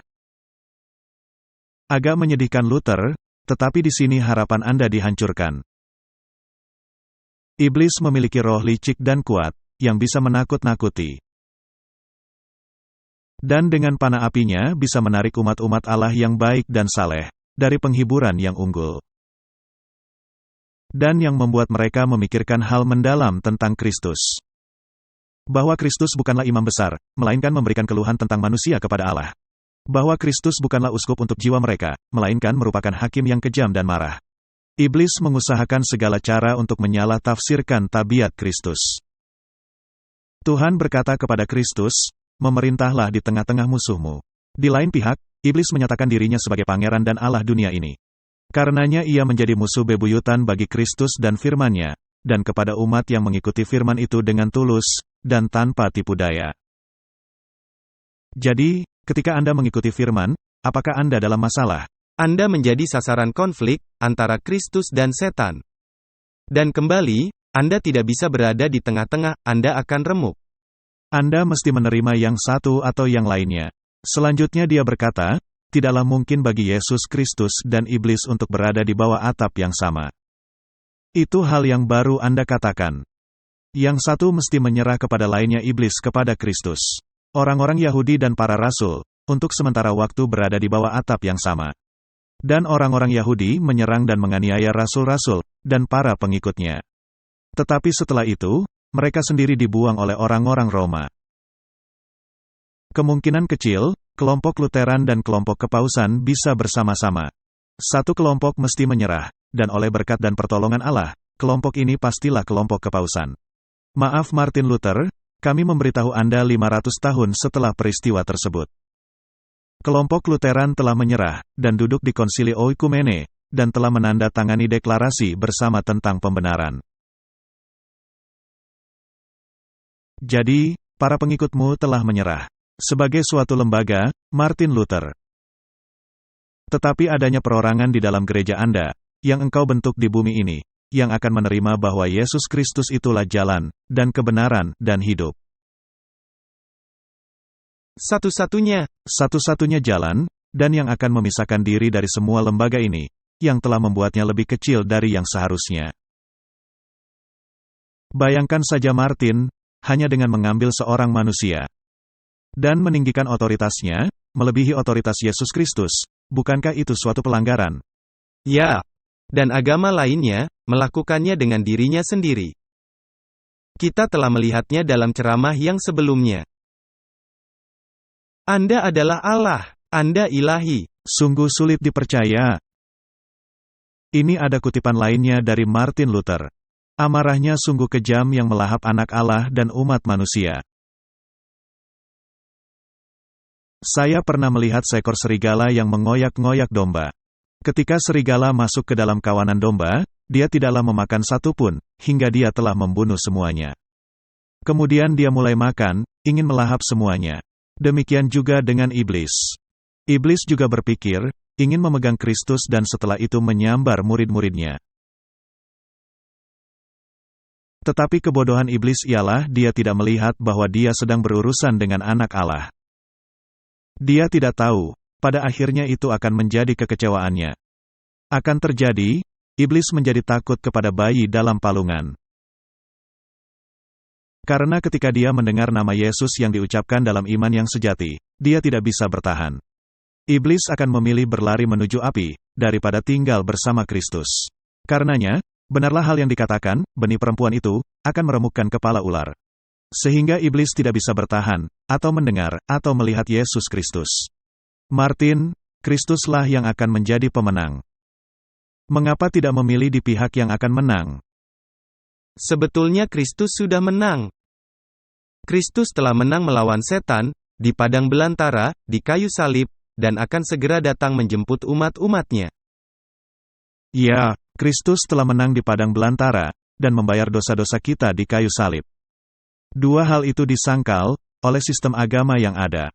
Agak menyedihkan Luther, tetapi di sini harapan Anda dihancurkan. Iblis memiliki roh licik dan kuat, yang bisa menakut-nakuti. Dan dengan panah apinya bisa menarik umat-umat Allah yang baik dan saleh, dari penghiburan yang unggul. Dan yang membuat mereka memikirkan hal mendalam tentang Kristus. Bahwa Kristus bukanlah imam besar, melainkan memberikan keluhan tentang manusia kepada Allah. Bahwa Kristus bukanlah uskup untuk jiwa mereka, melainkan merupakan hakim yang kejam dan marah. Iblis mengusahakan segala cara untuk menyalah tafsirkan tabiat Kristus. Tuhan berkata kepada Kristus, memerintahlah di tengah-tengah musuhmu. Di lain pihak, iblis menyatakan dirinya sebagai pangeran dan Allah dunia ini. Karenanya ia menjadi musuh bebuyutan bagi Kristus dan firman-Nya, dan kepada umat yang mengikuti firman itu dengan tulus, dan tanpa tipu daya. Jadi, ketika Anda mengikuti firman, apakah Anda dalam masalah? Anda menjadi sasaran konflik antara Kristus dan setan. Dan kembali, Anda tidak bisa berada di tengah-tengah, Anda akan remuk. Anda mesti menerima yang satu atau yang lainnya. Selanjutnya dia berkata, tidaklah mungkin bagi Yesus Kristus dan iblis untuk berada di bawah atap yang sama. Itu hal yang baru Anda katakan. Yang satu mesti menyerah kepada lainnya, iblis kepada Kristus. Orang-orang Yahudi dan para rasul, untuk sementara waktu berada di bawah atap yang sama. Dan orang-orang Yahudi menyerang dan menganiaya rasul-rasul, dan para pengikutnya. Tetapi setelah itu, mereka sendiri dibuang oleh orang-orang Roma. Kemungkinan kecil, kelompok Lutheran dan kelompok Kepausan bisa bersama-sama. Satu kelompok mesti menyerah, dan oleh berkat dan pertolongan Allah, kelompok ini pastilah kelompok Kepausan. Maaf Martin Luther, kami memberitahu Anda 500 tahun setelah peristiwa tersebut. Kelompok Lutheran telah menyerah, dan duduk di konsili Oikumene, dan telah menandatangani deklarasi bersama tentang pembenaran. Jadi, para pengikutmu telah menyerah. Sebagai suatu lembaga, Martin Luther. Tetapi adanya perorangan di dalam gereja Anda, yang engkau bentuk di bumi ini, yang akan menerima bahwa Yesus Kristus itulah jalan, dan kebenaran, dan hidup. Satu-satunya jalan, dan yang akan memisahkan diri dari semua lembaga ini, yang telah membuatnya lebih kecil dari yang seharusnya. Bayangkan saja Martin, hanya dengan mengambil seorang manusia dan meninggikan otoritasnya, melebihi otoritas Yesus Kristus. Bukankah itu suatu pelanggaran? Ya. Dan agama lainnya, melakukannya dengan dirinya sendiri. Kita telah melihatnya dalam ceramah yang sebelumnya. Anda adalah Allah. Anda ilahi. Sungguh sulit dipercaya. Ini ada kutipan lainnya dari Martin Luther. Amarahnya sungguh kejam yang melahap anak Allah dan umat manusia. Saya pernah melihat seekor serigala yang mengoyak-ngoyak domba. Ketika serigala masuk ke dalam kawanan domba, dia tidaklah memakan satu pun, hingga dia telah membunuh semuanya. Kemudian dia mulai makan, ingin melahap semuanya. Demikian juga dengan iblis. Iblis juga berpikir, ingin memegang Kristus dan setelah itu menyambar murid-muridnya. Tetapi kebodohan iblis ialah dia tidak melihat bahwa dia sedang berurusan dengan anak Allah. Dia tidak tahu, pada akhirnya itu akan menjadi kekecewaannya. Akan terjadi, iblis menjadi takut kepada bayi dalam palungan. Karena ketika dia mendengar nama Yesus yang diucapkan dalam iman yang sejati, dia tidak bisa bertahan. Iblis akan memilih berlari menuju api, daripada tinggal bersama Kristus. Karenanya, benarlah hal yang dikatakan, benih perempuan itu, akan meremukkan kepala ular. Sehingga iblis tidak bisa bertahan, atau mendengar, atau melihat Yesus Kristus. Martin, Kristuslah yang akan menjadi pemenang. Mengapa tidak memilih di pihak yang akan menang? Sebetulnya Kristus sudah menang. Kristus telah menang melawan setan, di padang belantara, di kayu salib, dan akan segera datang menjemput umat-umatnya. Ya, Kristus telah menang di padang belantara, dan membayar dosa-dosa kita di kayu salib. Dua hal itu disangkal oleh sistem agama yang ada.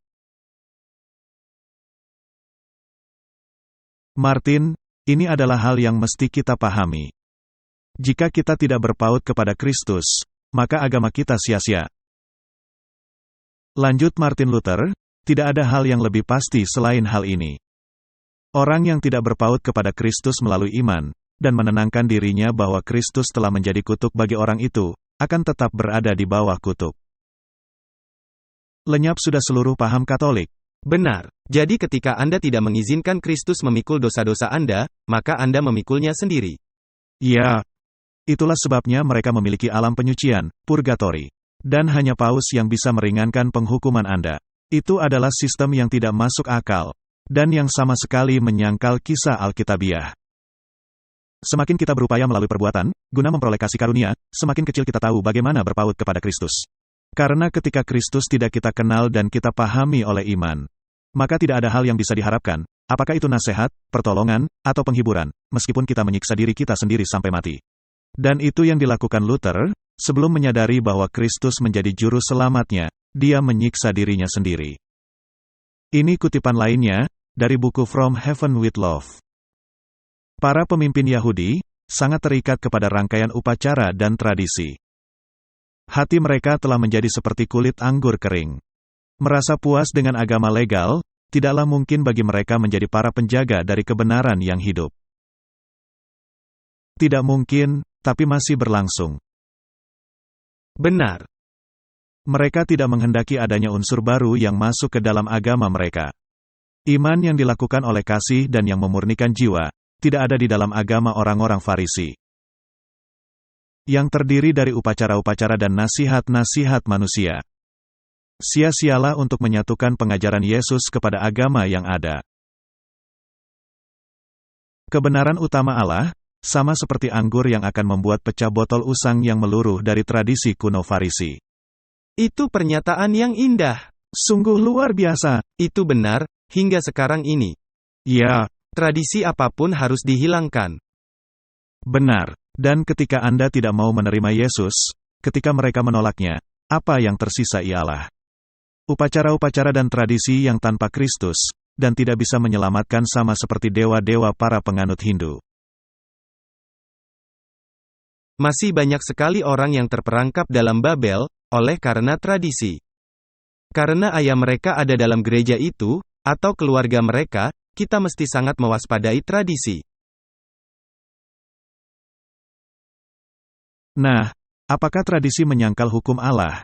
Martin, ini adalah hal yang mesti kita pahami. Jika kita tidak berpaut kepada Kristus, maka agama kita sia-sia. Lanjut Martin Luther, tidak ada hal yang lebih pasti selain hal ini. Orang yang tidak berpaut kepada Kristus melalui iman, dan menenangkan dirinya bahwa Kristus telah menjadi kutuk bagi orang itu, akan tetap berada di bawah kutuk. Lenyap sudah seluruh paham Katolik. Benar. Jadi ketika Anda tidak mengizinkan Kristus memikul dosa-dosa Anda, maka Anda memikulnya sendiri. Ya. Itulah sebabnya mereka memiliki alam penyucian, purgatori. Dan hanya Paus yang bisa meringankan penghukuman Anda. Itu adalah sistem yang tidak masuk akal. Dan yang sama sekali menyangkal kisah Alkitabiah. Semakin kita berupaya melalui perbuatan, guna memperoleh kasih karunia, semakin kecil kita tahu bagaimana berpaut kepada Kristus. Karena ketika Kristus tidak kita kenal dan kita pahami oleh iman, maka tidak ada hal yang bisa diharapkan, apakah itu nasihat, pertolongan, atau penghiburan, meskipun kita menyiksa diri kita sendiri sampai mati. Dan itu yang dilakukan Luther, sebelum menyadari bahwa Kristus menjadi juru selamatnya, dia menyiksa dirinya sendiri. Ini kutipan lainnya, dari buku From Heaven with Love. Para pemimpin Yahudi, sangat terikat kepada rangkaian upacara dan tradisi. Hati mereka telah menjadi seperti kulit anggur kering. Merasa puas dengan agama legal, tidaklah mungkin bagi mereka menjadi para penjaga dari kebenaran yang hidup. Tidak mungkin, tapi masih berlangsung. Benar. Mereka tidak menghendaki adanya unsur baru yang masuk ke dalam agama mereka. Iman yang dilakukan oleh kasih dan yang memurnikan jiwa, tidak ada di dalam agama orang-orang Farisi. Yang terdiri dari upacara-upacara dan nasihat-nasihat manusia. Sia-sialah untuk menyatukan pengajaran Yesus kepada agama yang ada. Kebenaran utama Allah, sama seperti anggur yang akan membuat pecah botol usang yang meluruh dari tradisi kuno Farisi. Itu pernyataan yang indah. Sungguh luar biasa. Itu benar, hingga sekarang ini. Ya. Tradisi apapun harus dihilangkan. Benar. Dan ketika Anda tidak mau menerima Yesus, ketika mereka menolaknya, apa yang tersisa ialah upacara-upacara dan tradisi yang tanpa Kristus, dan tidak bisa menyelamatkan sama seperti dewa-dewa para penganut Hindu. Masih banyak sekali orang yang terperangkap dalam Babel, oleh karena tradisi. Karena ayah mereka ada dalam gereja itu, atau keluarga mereka, kita mesti sangat mewaspadai tradisi. Nah, Apakah tradisi menyangkal hukum Allah?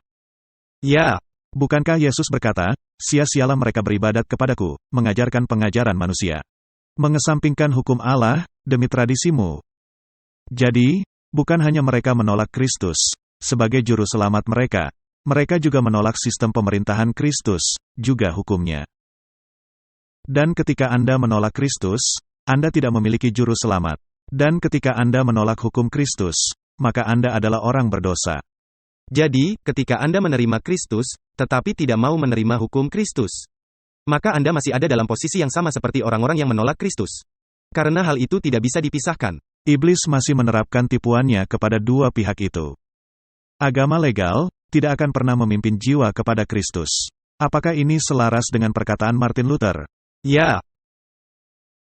Ya, Bukankah Yesus berkata, sia-sialah mereka beribadat kepadaku, mengajarkan pengajaran manusia. Mengesampingkan hukum Allah, demi tradisimu. Jadi, bukan hanya mereka menolak Kristus sebagai juru selamat mereka, mereka juga menolak sistem pemerintahan Kristus, juga hukumnya. Dan ketika Anda menolak Kristus, Anda tidak memiliki juru selamat. Dan ketika Anda menolak hukum Kristus, maka Anda adalah orang berdosa. jadi, ketika Anda menerima Kristus, tetapi tidak mau menerima hukum Kristus, maka Anda masih ada dalam posisi yang sama seperti orang-orang yang menolak Kristus. Karena hal itu tidak bisa dipisahkan. Iblis masih menerapkan tipuannya kepada dua pihak itu. Agama legal tidak akan pernah memimpin jiwa kepada Kristus. Apakah ini selaras dengan perkataan Martin Luther? Ya,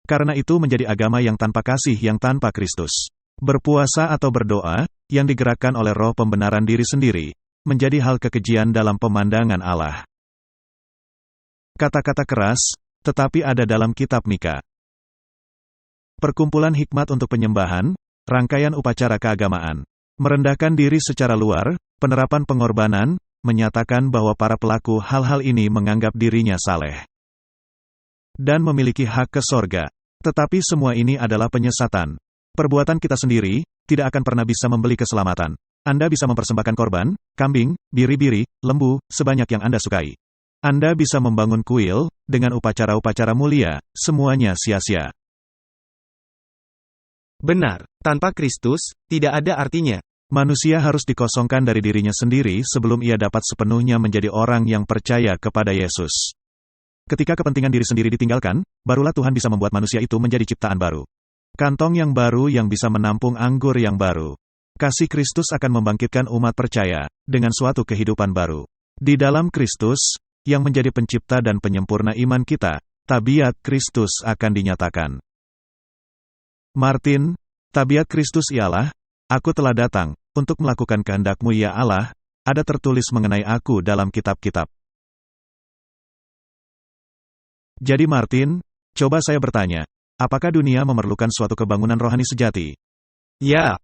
Karena itu menjadi agama yang tanpa kasih yang tanpa Kristus. Berpuasa atau berdoa, yang digerakkan oleh roh pembenaran diri sendiri, menjadi hal kekejian dalam pemandangan Allah. Kata-kata keras, tetapi ada dalam kitab Mika. Perkumpulan hikmat untuk penyembahan, rangkaian upacara keagamaan. Merendahkan diri secara luar, penerapan pengorbanan, menyatakan bahwa para pelaku hal-hal ini menganggap dirinya saleh. Dan memiliki hak ke sorga. Tetapi semua ini adalah penyesatan. Perbuatan kita sendiri, tidak akan pernah bisa membeli keselamatan. Anda bisa mempersembahkan korban, kambing, biri-biri, lembu, sebanyak yang Anda sukai. Anda bisa membangun kuil, dengan upacara-upacara mulia, semuanya sia-sia. benar. Tanpa Kristus, tidak ada artinya. Manusia harus dikosongkan dari dirinya sendiri sebelum ia dapat sepenuhnya menjadi orang yang percaya kepada Yesus. Ketika kepentingan diri sendiri ditinggalkan, barulah Tuhan bisa membuat manusia itu menjadi ciptaan baru. Kantong yang baru yang bisa menampung anggur yang baru. Kasih Kristus akan membangkitkan umat percaya, dengan suatu kehidupan baru. Di dalam Kristus, yang menjadi pencipta dan penyempurna iman kita, tabiat Kristus akan dinyatakan. Martin, tabiat Kristus ialah, aku telah datang, untuk melakukan kehendak-Mu ya Allah, ada tertulis mengenai aku dalam kitab-kitab. Jadi Martin, coba saya bertanya, apakah dunia memerlukan suatu kebangunan rohani sejati? Ya,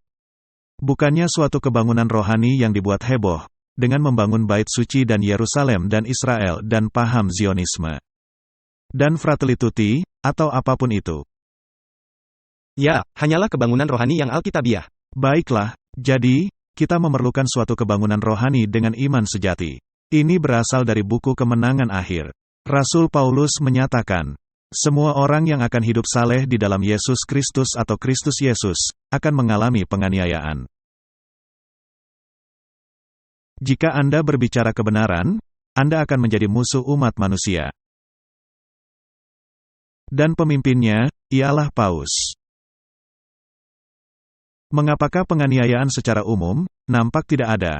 Bukannya suatu kebangunan rohani yang dibuat heboh, dengan membangun bait suci dan Yerusalem dan Israel dan paham Zionisme. Dan Fratelli Tutti, atau apapun itu. ya, hanyalah kebangunan rohani yang alkitabiah. Baiklah, jadi, kita memerlukan suatu kebangunan rohani dengan iman sejati. Ini berasal dari buku Kemenangan Akhir. Rasul Paulus menyatakan, semua orang yang akan hidup saleh di dalam Yesus Kristus atau Kristus Yesus, akan mengalami penganiayaan. Jika Anda berbicara kebenaran, Anda akan menjadi musuh umat manusia. Dan pemimpinnya, ialah Paus. Mengapakah penganiayaan secara umum, nampak tidak ada?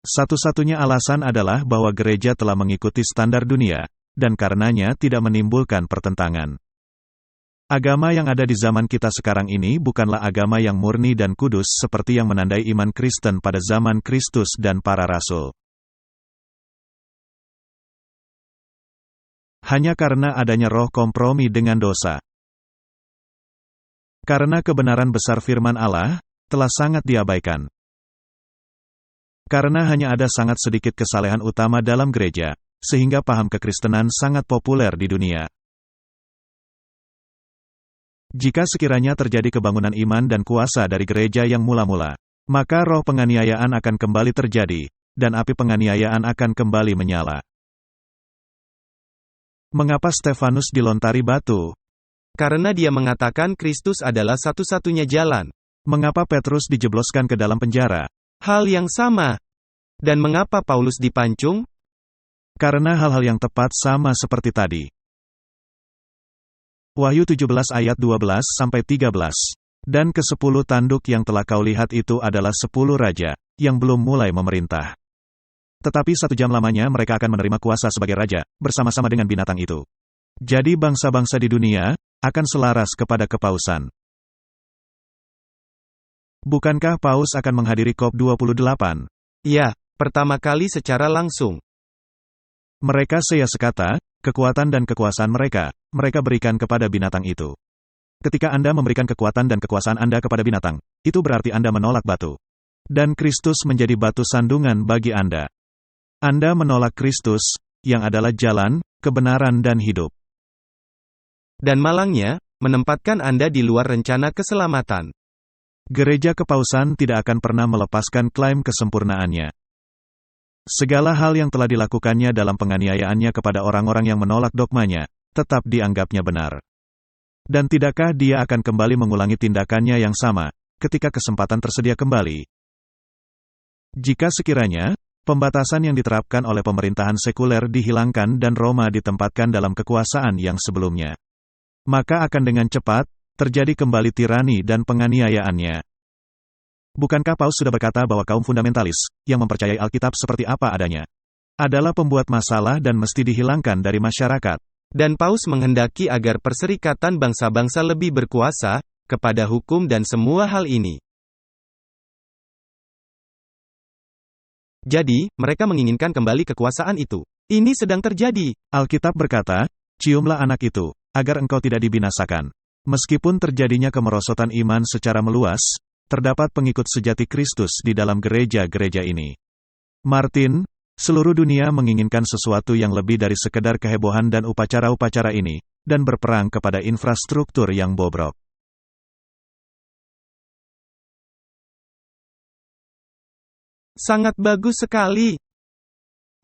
Satu-satunya alasan adalah bahwa gereja telah mengikuti standar dunia, dan karenanya tidak menimbulkan pertentangan. Agama yang ada di zaman kita sekarang ini bukanlah agama yang murni dan kudus seperti yang menandai iman Kristen pada zaman Kristus dan para rasul. Hanya karena adanya roh kompromi dengan dosa. Karena kebenaran besar firman Allah, telah sangat diabaikan. Karena hanya ada sangat sedikit kesalehan utama dalam gereja, sehingga paham kekristenan sangat populer di dunia. Jika sekiranya terjadi kebangunan iman dan kuasa dari gereja yang mula-mula, maka roh penganiayaan akan kembali terjadi, dan api penganiayaan akan kembali menyala. Mengapa Stefanus dilontari batu? Karena dia mengatakan Kristus adalah satu-satunya jalan. Mengapa Petrus dijebloskan ke dalam penjara? Hal yang sama. Dan mengapa Paulus dipancung? Karena hal-hal yang tepat sama seperti tadi. Wahyu 17 ayat 12-13. Dan ke-10 tanduk yang telah kau lihat itu adalah 10 raja, yang belum mulai memerintah. Tetapi 1 jam lamanya mereka akan menerima kuasa sebagai raja, bersama-sama dengan binatang itu. Jadi bangsa-bangsa di dunia, akan selaras kepada kepausan. Bukankah Paus akan menghadiri COP28? Ya, pertama kali secara langsung. Mereka sekata, kekuatan dan kekuasaan mereka berikan kepada binatang itu. Ketika Anda memberikan kekuatan dan kekuasaan Anda kepada binatang, itu berarti Anda menolak batu. Dan Kristus menjadi batu sandungan bagi Anda. Anda menolak Kristus, yang adalah jalan, kebenaran dan hidup. Dan malangnya, menempatkan Anda di luar rencana keselamatan. Gereja Kepausan tidak akan pernah melepaskan klaim kesempurnaannya. Segala hal yang telah dilakukannya dalam penganiayaannya kepada orang-orang yang menolak dogmanya, tetap dianggapnya benar. Dan tidakkah dia akan kembali mengulangi tindakannya yang sama, ketika kesempatan tersedia kembali? Jika sekiranya, pembatasan yang diterapkan oleh pemerintahan sekuler dihilangkan dan Roma ditempatkan dalam kekuasaan yang sebelumnya, maka akan dengan cepat, terjadi kembali tirani dan penganiayaannya. Bukankah Paus sudah berkata bahwa kaum fundamentalis, yang mempercayai Alkitab seperti apa adanya, adalah pembuat masalah dan mesti dihilangkan dari masyarakat? Dan Paus menghendaki agar perserikatan bangsa-bangsa lebih berkuasa, kepada hukum dan semua hal ini. Jadi, mereka menginginkan kembali kekuasaan itu. Ini sedang terjadi. Alkitab berkata, ciumlah anak itu, agar engkau tidak dibinasakan. Meskipun terjadinya kemerosotan iman secara meluas, terdapat pengikut sejati Kristus di dalam gereja-gereja ini. Martin, seluruh dunia menginginkan sesuatu yang lebih dari sekedar kehebohan dan upacara-upacara ini, dan berperang kepada infrastruktur yang bobrok. Sangat bagus sekali.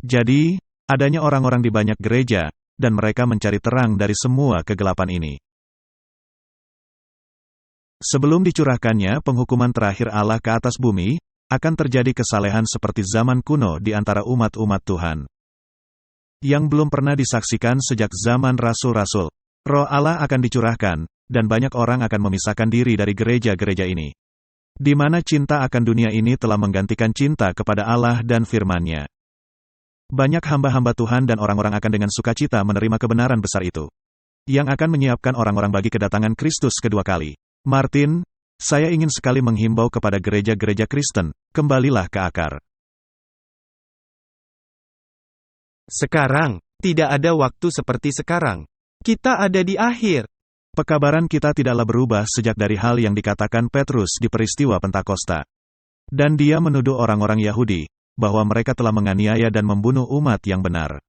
Jadi, adanya orang-orang di banyak gereja, dan mereka mencari terang dari semua kegelapan ini. Sebelum dicurahkannya penghukuman terakhir Allah ke atas bumi, akan terjadi kesalehan seperti zaman kuno di antara umat-umat Tuhan. Yang belum pernah disaksikan sejak zaman rasul-rasul. Roh Allah akan dicurahkan, dan banyak orang akan memisahkan diri dari gereja-gereja ini. Di mana cinta akan dunia ini telah menggantikan cinta kepada Allah dan firman-Nya. Banyak hamba-hamba Tuhan dan orang-orang akan dengan sukacita menerima kebenaran besar itu. Yang akan menyiapkan orang-orang bagi kedatangan Kristus kedua kali. Martin, saya ingin sekali menghimbau kepada gereja-gereja Kristen, kembalilah ke akar. Sekarang, tidak ada waktu seperti sekarang. Kita ada di akhir. Pekabaran kita tidaklah berubah sejak dari hal yang dikatakan Petrus di peristiwa Pentakosta. Dan dia menuduh orang-orang Yahudi, bahwa mereka telah menganiaya dan membunuh umat yang benar.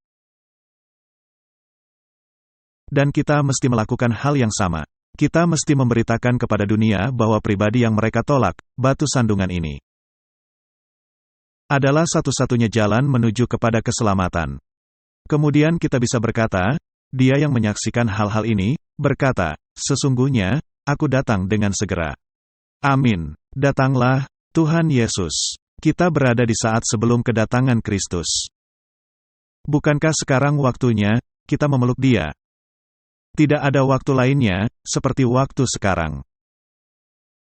Dan kita mesti melakukan hal yang sama. Kita mesti memberitakan kepada dunia bahwa pribadi yang mereka tolak, batu sandungan ini, adalah satu-satunya jalan menuju kepada keselamatan. Kemudian kita bisa berkata, dia yang menyaksikan hal-hal ini, berkata, sesungguhnya, aku datang dengan segera. Amin. Datanglah, Tuhan Yesus. Kita berada di saat sebelum kedatangan Kristus. Bukankah sekarang waktunya, kita memeluk Dia? Tidak ada waktu lainnya, seperti waktu sekarang.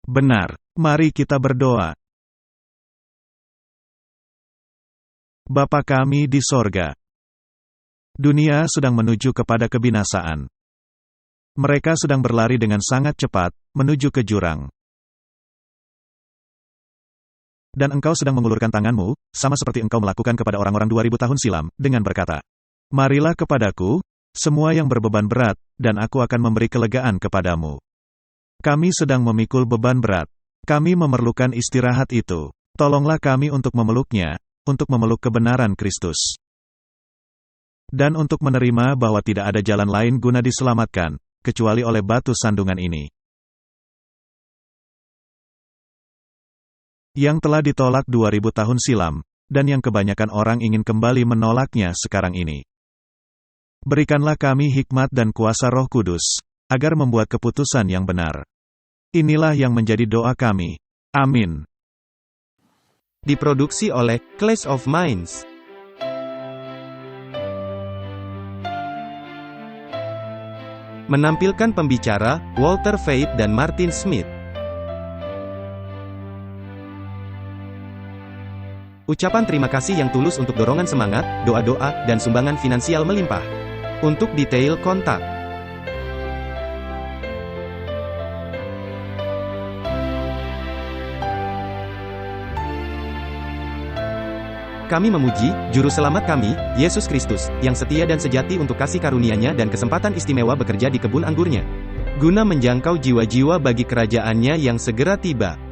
Benar, mari kita berdoa. Bapa kami di sorga. Dunia sedang menuju kepada kebinasaan. Mereka sedang berlari dengan sangat cepat, menuju ke jurang. Dan engkau sedang mengulurkan tanganmu, sama seperti engkau melakukan kepada orang-orang 2000 tahun silam, dengan berkata, marilah kepadaku, semua yang berbeban berat, dan aku akan memberi kelegaan kepadamu. Kami sedang memikul beban berat. Kami memerlukan istirahat itu. Tolonglah kami untuk memeluknya, untuk memeluk kebenaran Kristus. Dan untuk menerima bahwa tidak ada jalan lain guna diselamatkan, kecuali oleh batu sandungan ini. Yang telah ditolak 2000 tahun silam, dan yang kebanyakan orang ingin kembali menolaknya sekarang ini. Berikanlah kami hikmat dan kuasa Roh Kudus, agar membuat keputusan yang benar. Inilah yang menjadi doa kami. Amin. Diproduksi oleh Clash of Minds. Menampilkan pembicara, Walter Faith dan Martin Smith. Ucapan terima kasih yang tulus untuk dorongan semangat, doa-doa, dan sumbangan finansial melimpah. Untuk detail kontak. Kami memuji Juru Selamat kami, Yesus Kristus, yang setia dan sejati untuk kasih karunia-Nya dan kesempatan istimewa bekerja di kebun anggurnya. guna menjangkau jiwa-jiwa bagi kerajaannya yang segera tiba.